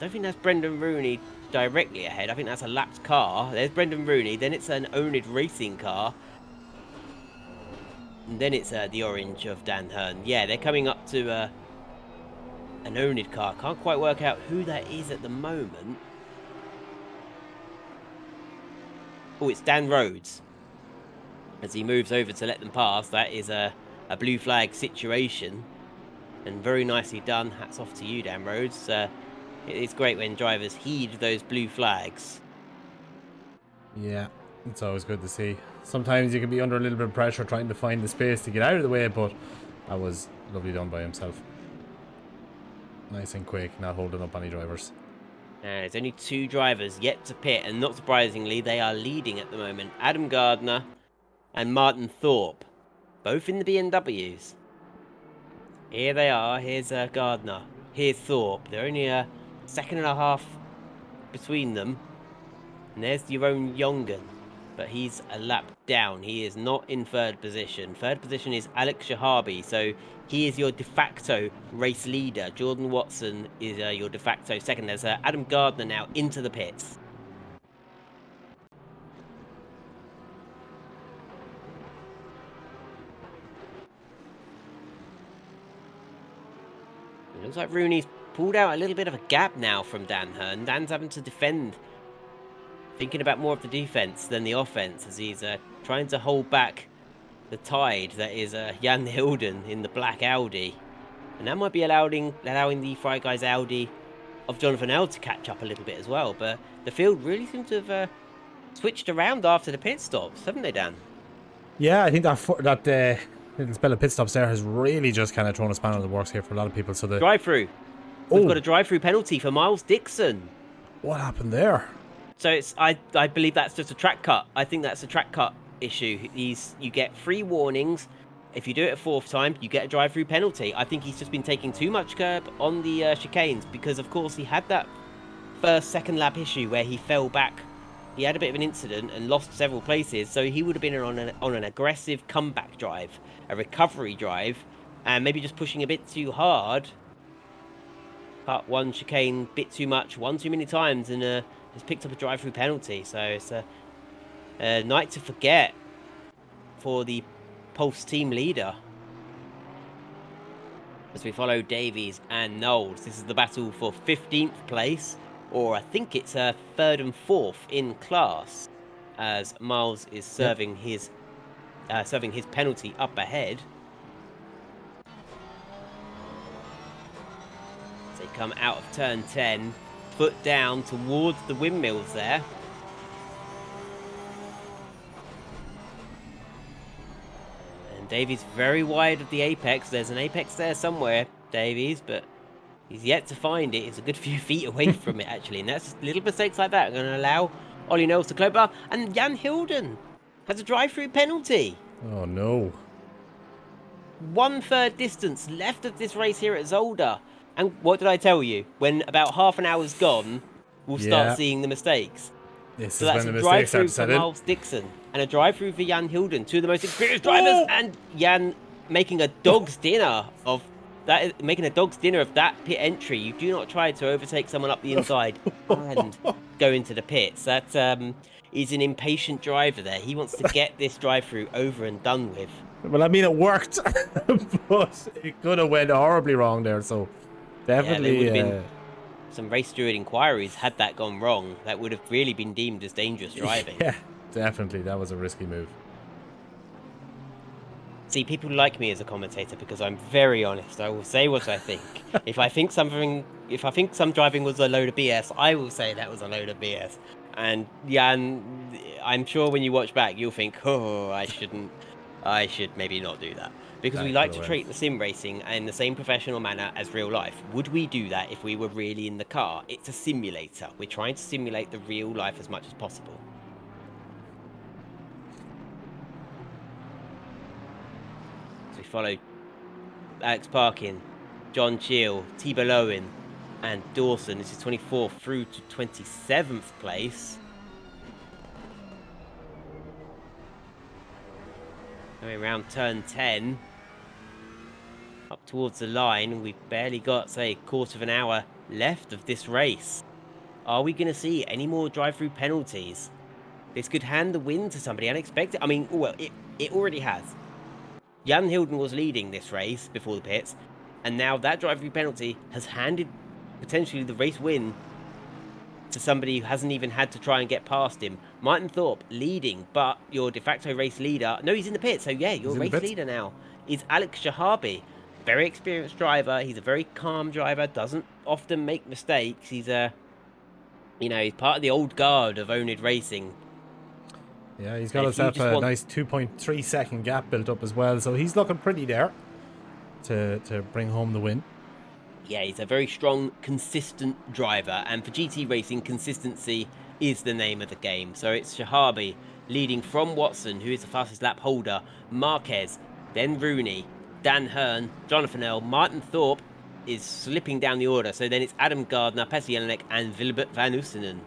don't think that's Brendan Rooney directly ahead. I think that's a lapped car. There's Brendan Rooney, then it's an oNiD racing car, and then it's the orange of Dan Hearn. Yeah, they're coming up to an oNiD car. Can't quite work out who that is at the moment. Oh, it's Dan Rhodes. As he moves over to let them pass, that is a blue flag situation. And very nicely done. Hats off to you, Dan Rhodes. It's great when drivers heed those blue flags. Yeah, it's always good to see. Sometimes you can be under a little bit of pressure trying to find the space to get out of the way, but that was lovely done by himself. Nice and quick, not holding up any drivers. There's only 2 drivers yet to pit, and not surprisingly, they are leading at the moment. Adam Gardner and Martin Thorpe, both in the BMWs. Here they are. Here's Gardner. Here's Thorpe. They're only a second and a half between them. And there's Jeroen Jongen, but he's a lap down. He is not in 3rd position. 3rd position is Alex Shahabi, so he is your de facto race leader. Jordan Watson is your de facto second. There's Adam Gardner now into the pits. It looks like Rooney's pulled out a little bit of a gap now from Dan Hearn. Dan's having to defend, thinking about more of the defense than the offense, as he's trying to hold back the tide that is Jan Hilden in the black Audi. And that might be allowing the Fry Guys Audi of Jonathan L to catch up a little bit as well. But the field really seems to have switched around after the pit stops, haven't they, Dan? Yeah, I think that little spell of pit stops there has really just kind of thrown a spanner in the works here for a lot of people. So the drive-through. We've got a drive-through penalty for Miles Dixon. What happened there? So it's I believe that's just a track cut. I think that's a track cut issue. You get 3 warnings. If you do it a 4th time, you get a drive-through penalty. I think he's just been taking too much curb on the chicanes because, of course, he had that second lap issue where he fell back. He had a bit of an incident and lost several places, so he would have been on an aggressive comeback drive, a recovery drive, and maybe just pushing a bit too hard. Part 1 chicane, bit too much, one too many times, and has picked up a drive-through penalty. So it's a night to forget for the Pulse team leader. As we follow Davies and Knowles, this is the battle for 15th place, or I think it's 3rd and 4th in class, as Miles is serving his penalty up ahead. As they come out of turn 10, foot down towards the windmills there. And Davies very wide of the apex. There's an apex there somewhere, Davies, but he's yet to find it. It's a good few feet away from it, actually. And that's little mistakes like that are going to allow Ollie Knowles to close up. And Jan Hilden has a drive-through penalty. Oh, no. 1/3 distance left of this race here at Zolder. And what did I tell you? When about half an hour's gone, we'll start seeing the mistakes. This So is that's when a the mistakes drive-through start for to set in. Miles Dixon and a drive-through for Jan Hilden, 2 of the most experienced drivers, and Jan making a dog's dinner of that. Making a dog's dinner of that pit entry. You do not try to overtake someone up the inside and go into the pits. That is an impatient driver there. He wants to get this drive-through over and done with. Well, I mean, it worked, but it could have went horribly wrong there. So definitely, there would have been some race steward inquiries had that gone wrong. That would have really been deemed as dangerous driving. Yeah, definitely, that was a risky move. See, people like me as a commentator because I'm very honest. I will say what I think. If I think some driving was a load of BS, I will say that was a load of BS. And Jan, I'm sure when you watch back, you'll think, oh, I should maybe not do that. Because we like to treat the sim racing in the same professional manner as real life. Would we do that if we were really in the car? It's a simulator. We're trying to simulate the real life as much as possible. So we follow Alex Parkin, John Cheel, Thibault Lowen, and Dawson. This is 24th through to 27th place. Going around turn 10. Up towards the line. We've barely got, say, a quarter of an hour left of this race. Are we going to see any more drive-through penalties? This could hand the win to somebody unexpected. I mean, well, it already has. Jan Hilden was leading this race before the pits, and now that drive-through penalty has handed potentially the race win to somebody who hasn't even had to try and get past him. Martin Thorpe leading, but your de facto race leader... No, he's in the pit, so yeah, your race leader now is Alex Shahabi. Very experienced driver. He's a very calm driver, doesn't often make mistakes. He's he's part of the old guard of oNiD Racing. Yeah, he's got himself a nice 2.3 second gap built up as well, so he's looking pretty there to bring home the win. Yeah, he's a very strong, consistent driver, and for GT Racing, consistency is the name of the game. So it's Shahabi leading from Watson, who is the fastest lap holder, Marquez, then Rooney, Dan Hearn, Jonathan Earl, Martin Thorpe is slipping down the order. So then it's Adam Gardner, Pessi Jelinek, and Wilbert van Oostenen.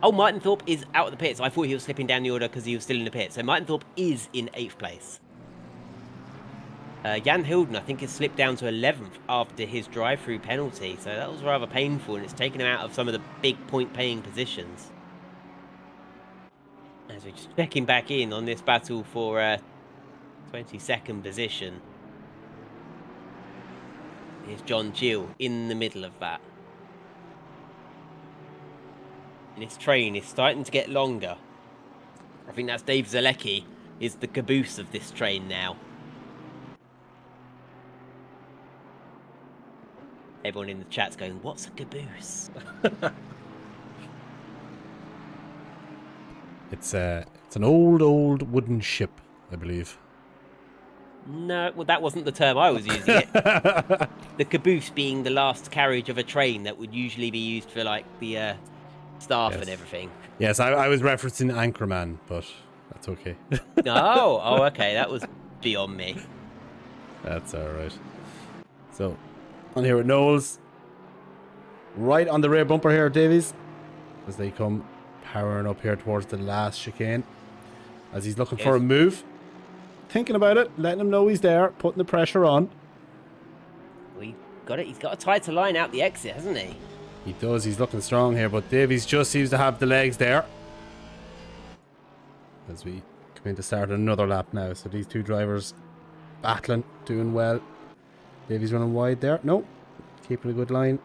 Oh, Martin Thorpe is out of the pits. I thought he was slipping down the order because he was still in the pit. So Martin Thorpe is in 8th place. Jan Hilden, I think, has slipped down to 11th after his drive-through penalty. So that was rather painful, and it's taken him out of some of the big point-paying positions. As we're just checking back in on this battle for 22nd position. Here's John Gill in the middle of that. And his train is starting to get longer. I think that's Dave Zalecki is the caboose of this train now. Everyone in the chat's going, what's a caboose? It's an old wooden ship, I believe. No, well, that wasn't the term I was using it. The caboose being the last carriage of a train that would usually be used for, like, the staff and everything. Yes, I was referencing Anchorman, but that's okay. Oh, okay, that was beyond me. That's alright. So, on here with Knowles. Right on the rear bumper here, Davies. As they come powering up here towards the last chicane. As he's looking for a move. Thinking about it, letting him know he's there, putting the pressure on. We got it. He's got a tighter line out the exit, hasn't he? He does. He's looking strong here, but Davies just seems to have the legs there. As we come in to start another lap now. So these two drivers battling, doing well. Davies running wide there. No, keeping a good line.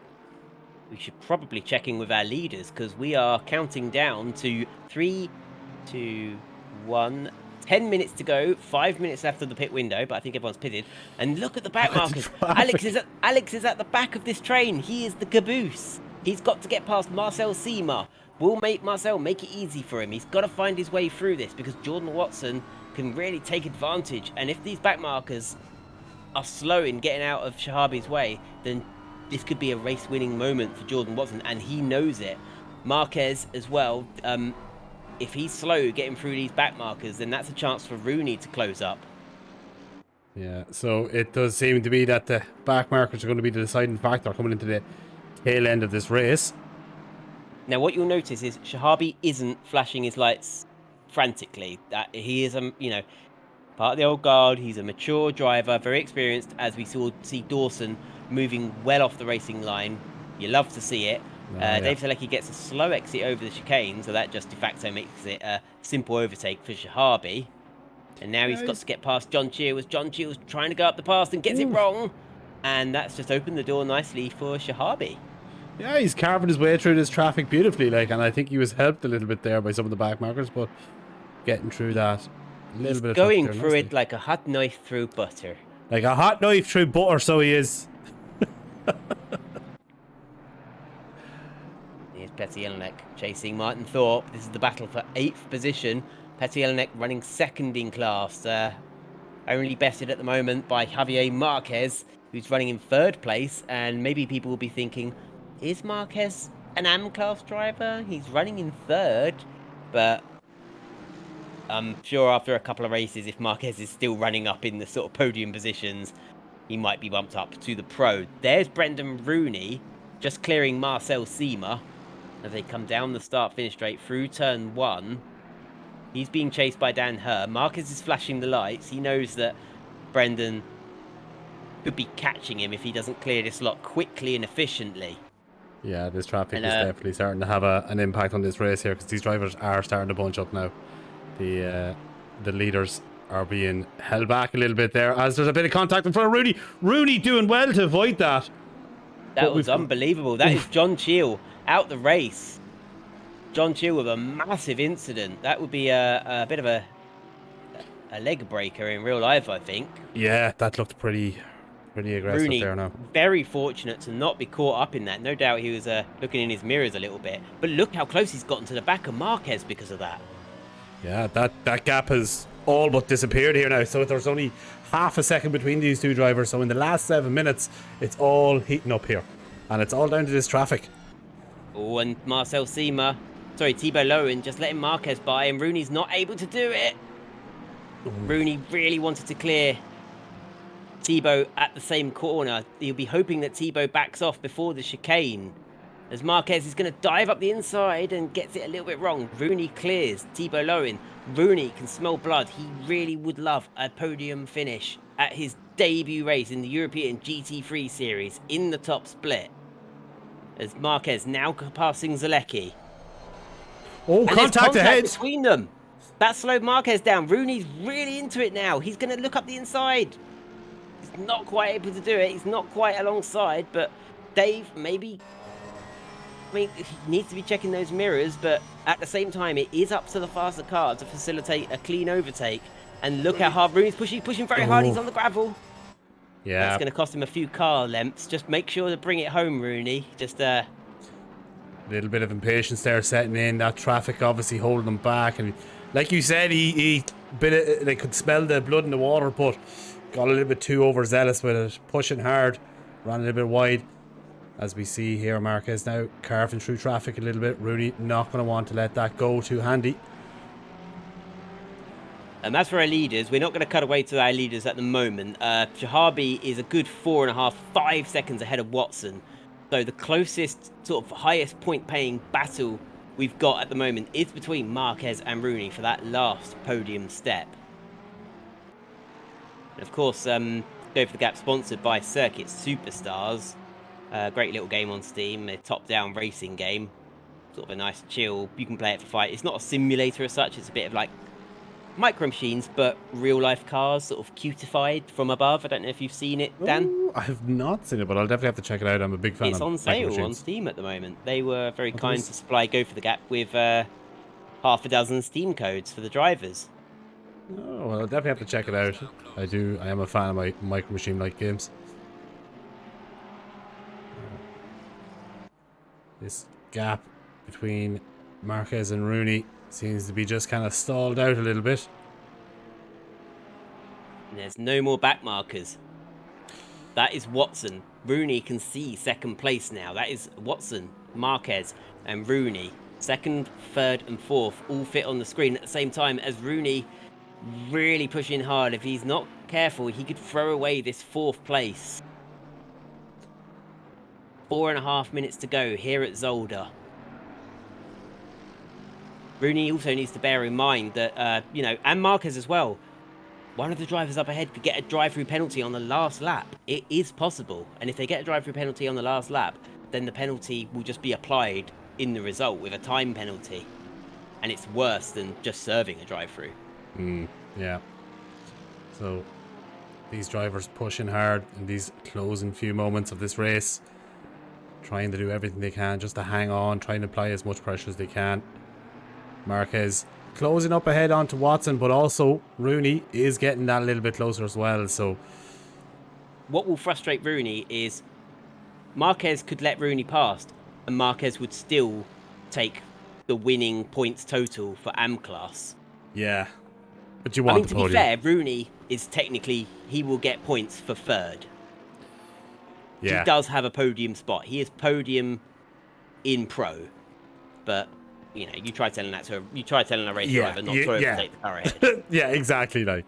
We should probably check in with our leaders because we are counting down to 3, 2, 1. 10 minutes to go, 5 minutes left of the pit window, but I think everyone's pitted. And look at the back markers. Alex is at the back of this train. He is the caboose. He's got to get past Marcel Seema. Will Marcel make it easy for him? He's got to find his way through this because Jordan Watson can really take advantage. And if these back markers are slow in getting out of Shahabi's way, then this could be a race-winning moment for Jordan Watson, and he knows it. Marquez as well. If he's slow getting through these back markers, then that's a chance for Rooney to close up. Yeah, so it does seem to be that the back markers are going to be the deciding factor coming into the tail end of this race. Now, what you'll notice is Shahabi isn't flashing his lights frantically. That he is, part of the old guard. He's a mature driver, very experienced, as we see Dawson moving well off the racing line. You love to see it. Dave Zalecki gets a slow exit over the chicane, so that just de facto makes it a simple overtake for Shahabi. And now he's got to get past John Cheel. John Cheel's trying to go up the pass and gets it wrong. And that's just opened the door nicely for Shahabi. Yeah, he's carving his way through this traffic beautifully, and I think he was helped a little bit there by some of the back markers, but getting through that. A little He's bit of going traffic there, through nicely. it like a hot knife through butter. Like a hot knife through butter, so he is. Here's Petty Jelinek chasing Martin Thorpe. This is the battle for 8th position. Petty Jelinek running second in class. Only bested at the moment by Javier Marquez, who's running in 3rd place. And maybe people will be thinking, is Marquez an AM-class driver? He's running in 3rd. But I'm sure after a couple of races, if Marquez is still running up in the sort of podium positions, he might be bumped up to the pro. There's Brendan Rooney just clearing Marcel Sima as they come down the start-finish straight through turn 1. He's being chased by Dan Herr. Marquez is flashing the lights. He knows that Brendan could be catching him if he doesn't clear this lot quickly and efficiently. Yeah, this traffic And, is definitely starting to have an impact on this race here, because these drivers are starting to bunch up now. The leaders are being held back a little bit there as there's a bit of contact in front of Rooney. Rooney doing well to avoid that. That was unbelievable. That is John Cheel out the race. John Cheel with a massive incident. That would be a bit of a leg breaker in real life, I think. Yeah, that looked pretty aggressive Rooney, there now. very fortunate to not be caught up in that. No doubt he was looking in his mirrors a little bit. But look how close he's gotten to the back of Marquez because of that. Yeah, that gap has all but disappeared here now. So there's only half a second between these two drivers. So in the last 7 minutes, it's all heating up here. And it's all down to this traffic. Oh, and Marcel Sima, sorry, Thibaut Lowen just letting Marquez by, and Rooney's not able to do it. Ooh. Rooney really wanted to clear Thibaut at the same corner. He'll be hoping that Thibaut backs off before the chicane, as Marquez is going to dive up the inside and gets it a little bit wrong. Rooney clears Thibaut Lowen. Rooney can smell blood. He really would love a podium finish at his debut race in the European GT3 series in the top split. As Marquez now passing Zalecki. Oh, And contact ahead between them. That slowed Marquez down. Rooney's really into it now. He's going to look up the inside. He's not quite able to do it. He's not quite alongside, but Dave, maybe... I mean, he needs to be checking those mirrors, but at the same time, it is up to the faster car to facilitate a clean overtake. And look how hard Rooney's pushing very hard. He's on the gravel. Yeah. That's going to cost him a few car lengths. Just make sure to bring it home, Rooney. Just a little bit of impatience there setting in. That traffic obviously holding him back, and like you said, he they could smell the blood in the water, but got a little bit too overzealous with it, pushing hard, ran a little bit wide. As we see here, Marquez now carving through traffic a little bit. Rooney not going to want to let that go too handy. And that's for our leaders. We're not going to cut away to our leaders at the moment. Shahabi is a good 4.5, 5 seconds ahead of Watson. So the closest, sort of highest point-paying battle we've got at the moment is between Marquez and Rooney for that last podium step. And of course, Go for the Gap sponsored by Circuit Superstars. Great little game on Steam, a top-down racing game. Sort of a nice chill, you can play it for fight. It's not a simulator as such, it's a bit of like Micro Machines, but real-life cars, sort of cutified from above. I don't know if you've seen it, Dan. Ooh, I have not seen it, but I'll definitely have to check it out. I'm a big fan of It's on sale on Steam at the moment. They were very kind to supply Go for the Gap with half a dozen Steam codes for the drivers. Oh, well, I'll definitely have to check it out. I am a fan of my Micro Machine-like games. This gap between Marquez and Rooney seems to be just kind of stalled out a little bit. There's no more back markers. That is Watson. Rooney can see second place now. That is Watson, Marquez, and Rooney. Second, third, and fourth all fit on the screen at the same time as Rooney really pushing hard. If he's not careful, he could throw away this fourth place. 4.5 minutes to go here at Zolder. Rooney also needs to bear in mind that, you know, and Marquez as well, one of the drivers up ahead could get a drive-through penalty on the last lap. It is possible. And if they get a drive-through penalty on the last lap, then the penalty will just be applied in the result with a time penalty. And it's worse than just serving a drive-through. Yeah. So, these drivers pushing hard in these closing few moments of this race. Trying to do everything they can just to hang on, trying to apply as much pressure as they can. Marquez closing up ahead onto Watson, but also Rooney is getting that a little bit closer as well. So what will frustrate Rooney is Marquez could let Rooney past, and Marquez would still take the winning points total for AM class. yeah, but you I want mean, the to be podium. fair, Rooney is technically, he will get points for third. He Yeah, does have a podium spot. He is podium in pro, but you know, you try telling a race yeah, driver not to yeah, overtake the car ahead. yeah, exactly. Like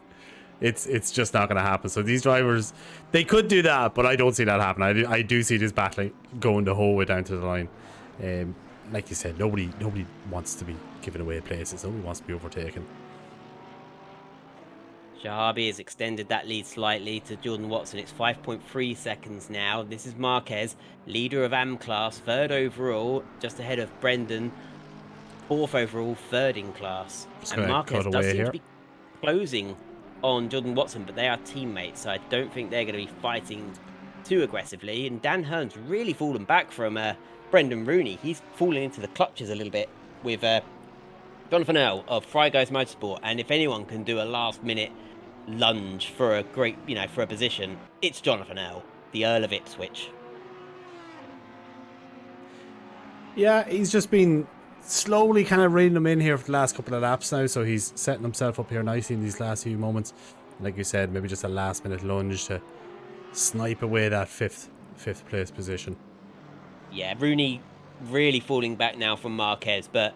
it's just not going to happen. So these drivers, they could do that, but I don't see that happen. I do see this battle going the whole way down to the line. Like you said, nobody wants to be giving away places. Nobody wants to be overtaken. Shahabi has extended that lead slightly to Jordan Watson. It's 5.3 seconds now. This is Marquez, leader of AM class, third overall, just ahead of Brendan, fourth overall, third in class. Just And going to Marquez cut does away seem to here. be closing on Jordan Watson, but they are teammates, so I don't think they're going to be fighting too aggressively. And Dan Hearn's really fallen back from Brendan Rooney. He's fallen into the clutches a little bit with Jonathan Earl of Fry Guys Motorsport. And if anyone can do a last-minute lunge for a great, for a position, it's Jonathan Earl, the Earl of Ipswich. Yeah, he's just been slowly kind of reeling them in here for the last couple of laps now, so he's setting himself up here nicely in these last few moments. Like you said, maybe just a last minute lunge to snipe away that fifth place position. Yeah, Rooney really falling back now from Marquez, but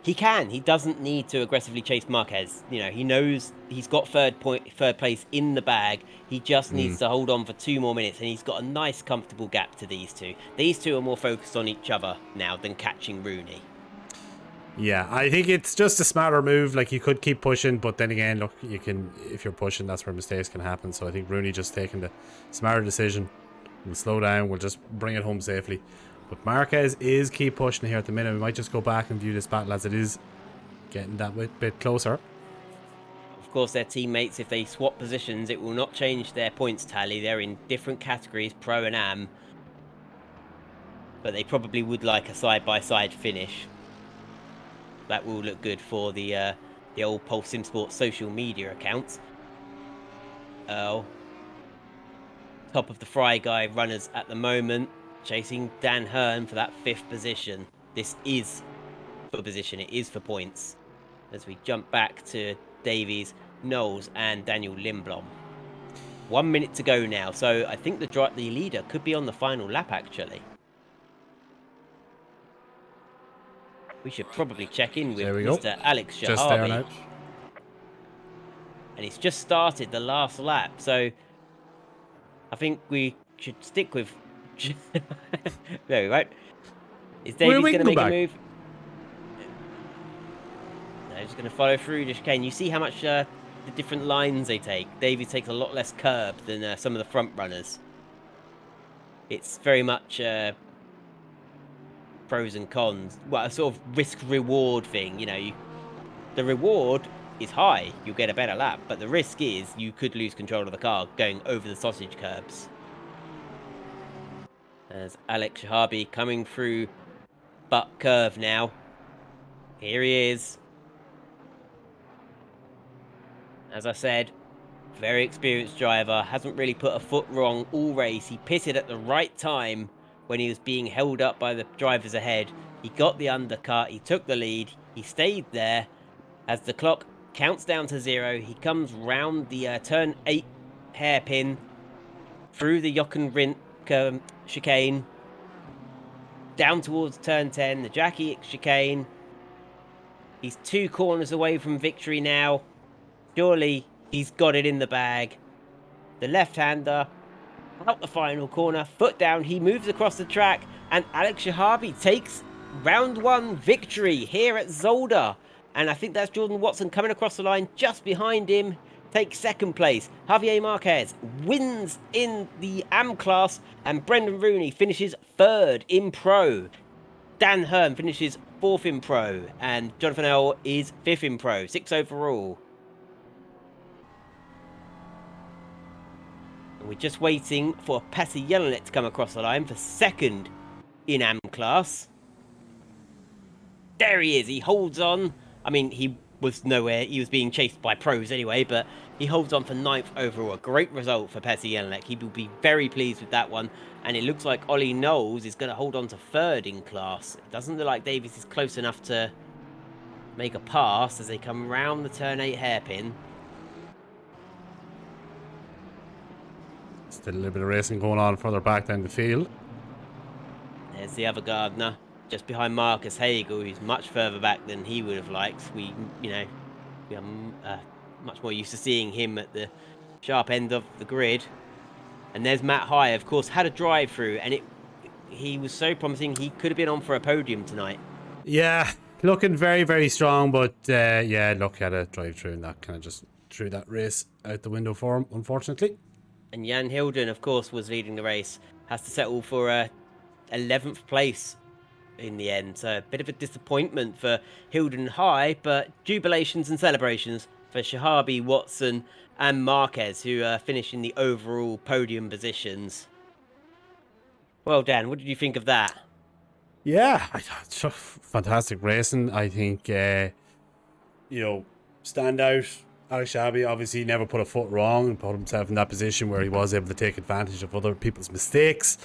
he doesn't need to aggressively chase Marquez. He knows he's got third place in the bag. He just needs to hold on for 2 more minutes, and he's got a nice comfortable gap to these two. These two are more focused on each other now than catching Rooney. Yeah, I think it's just a smarter move. Like, you could keep pushing, but then again, look, you can, if you're pushing, that's where mistakes can happen. So I think Rooney just taking the smarter decision. We'll slow down, we'll just bring it home safely. But Marquez is keep pushing here at the minute. We might just go back and view this battle as it is getting that bit closer. Of course, their teammates, if they swap positions, it will not change their points tally. They're in different categories, pro and am. But they probably would like a side-by-side finish. That will look good for the old Pulse Sim Sports social media accounts. Top of the Fry Guy runners at the moment, chasing Dan Hearn for that 5th position. This is for position, it is for points. As we jump back to Davies, Knowles and Daniel Lindblom. 1 minute to go now, so I think the leader could be on the final lap actually. We should probably check in with Mr. Alex Shahabi. Just there now. And he's just started the last lap, so I think we should stick with... No, we won't. Is Davies going to make a move? No, he's going to follow through the chicane. You see how much the different lines they take. Davies takes a lot less curb than some of the front runners. It's very much pros and cons. Well, a sort of risk-reward thing. The reward is high. You'll get a better lap. But the risk is you could lose control of the car going over the sausage curbs. As Alex Shahabi coming through Butt Curve now. Here he is. As I said, very experienced driver. Hasn't really put a foot wrong all race. He pitted at the right time when he was being held up by the drivers ahead. He got the undercut. He took the lead. He stayed there. As the clock counts down to 0, he comes round the turn 8 hairpin through the Jochen Rindt chicane down towards turn 10, the Jackie chicane. He's 2 corners away from victory now. Surely he's got it in the bag. The left-hander out the final corner, foot down. He moves across the track, and Alex Shahabi takes round 1 victory here at Zolder. And I think that's Jordan Watson coming across the line just behind him. Takes 2nd place. Javier Marquez wins in the AM class, and Brendan Rooney finishes 3rd in pro. Dan Hearn finishes 4th in pro, and Jonathan Earl is 5th in pro, 6 overall. And we're just waiting for Pasi Jelinek to come across the line for 2nd in AM class. There he is. He holds on. I mean, he was nowhere. He was being chased by pros anyway, but he holds on for 9th overall. A great result for Pesi Jelinek. He will be very pleased with that one. And it looks like Ollie Knowles is going to hold on to 3rd in class. It doesn't look like Davis is close enough to make a pass as they come round the turn 8 hairpin. Still a little bit of racing going on further back down the field. There's the other Gardner, just behind Marcus Hagel, who's much further back than he would have liked. We are much more used to seeing him at the sharp end of the grid. And there's Matt High, of course, had a drive through, and he was so promising. He could have been on for a podium tonight. Yeah, looking very, very strong, but yeah, look, he had a drive through and that kind of just threw that race out the window for him, unfortunately. And Jan Hilden, of course, was leading the race. Has to settle for a 11th place in the end. So a bit of a disappointment for Hilden High, but jubilations and celebrations for Shahabi, Watson, and Marquez, who are finishing the overall podium positions. Well, Dan, what did you think of that? Yeah, I thought it's fantastic racing. I think, stand out. Alex Shahabi obviously never put a foot wrong and put himself in that position where he was able to take advantage of other people's mistakes.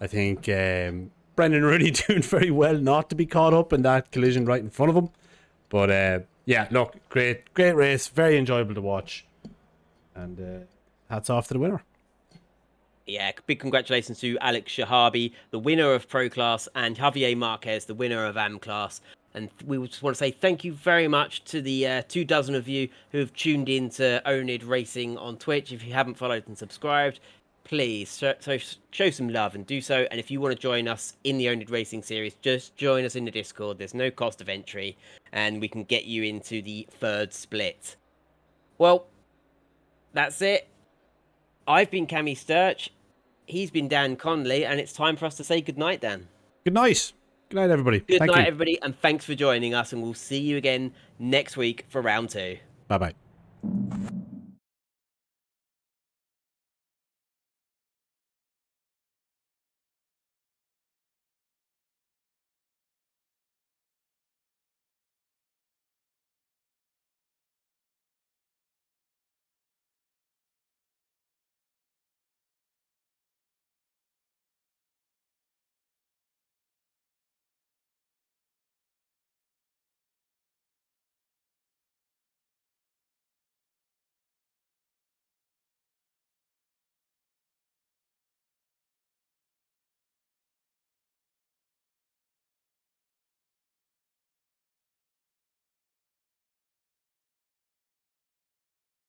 I think Brendan Rooney doing very well not to be caught up in that collision right in front of him. But yeah, look, great race, very enjoyable to watch. And hats off to the winner. Yeah, big congratulations to Alex Shahabi, the winner of Pro Class, and Javier Marquez, the winner of Am Class. And we just want to say thank you very much to the 24 of you who have tuned in to oNiD Racing on Twitch. If you haven't followed and subscribed, please show some love and do so. And if you want to join us in the oNiD Racing series, just join us in the Discord. There's no cost of entry, and we can get you into the 3rd split. Well, that's it. I've been Cammy Sturch. He's been Dan Conley, and it's time for us to say goodnight, Dan. Good night. Good night, everybody. Good night, everybody, and thanks for joining us, and we'll see you again next week for round 2. Bye-bye.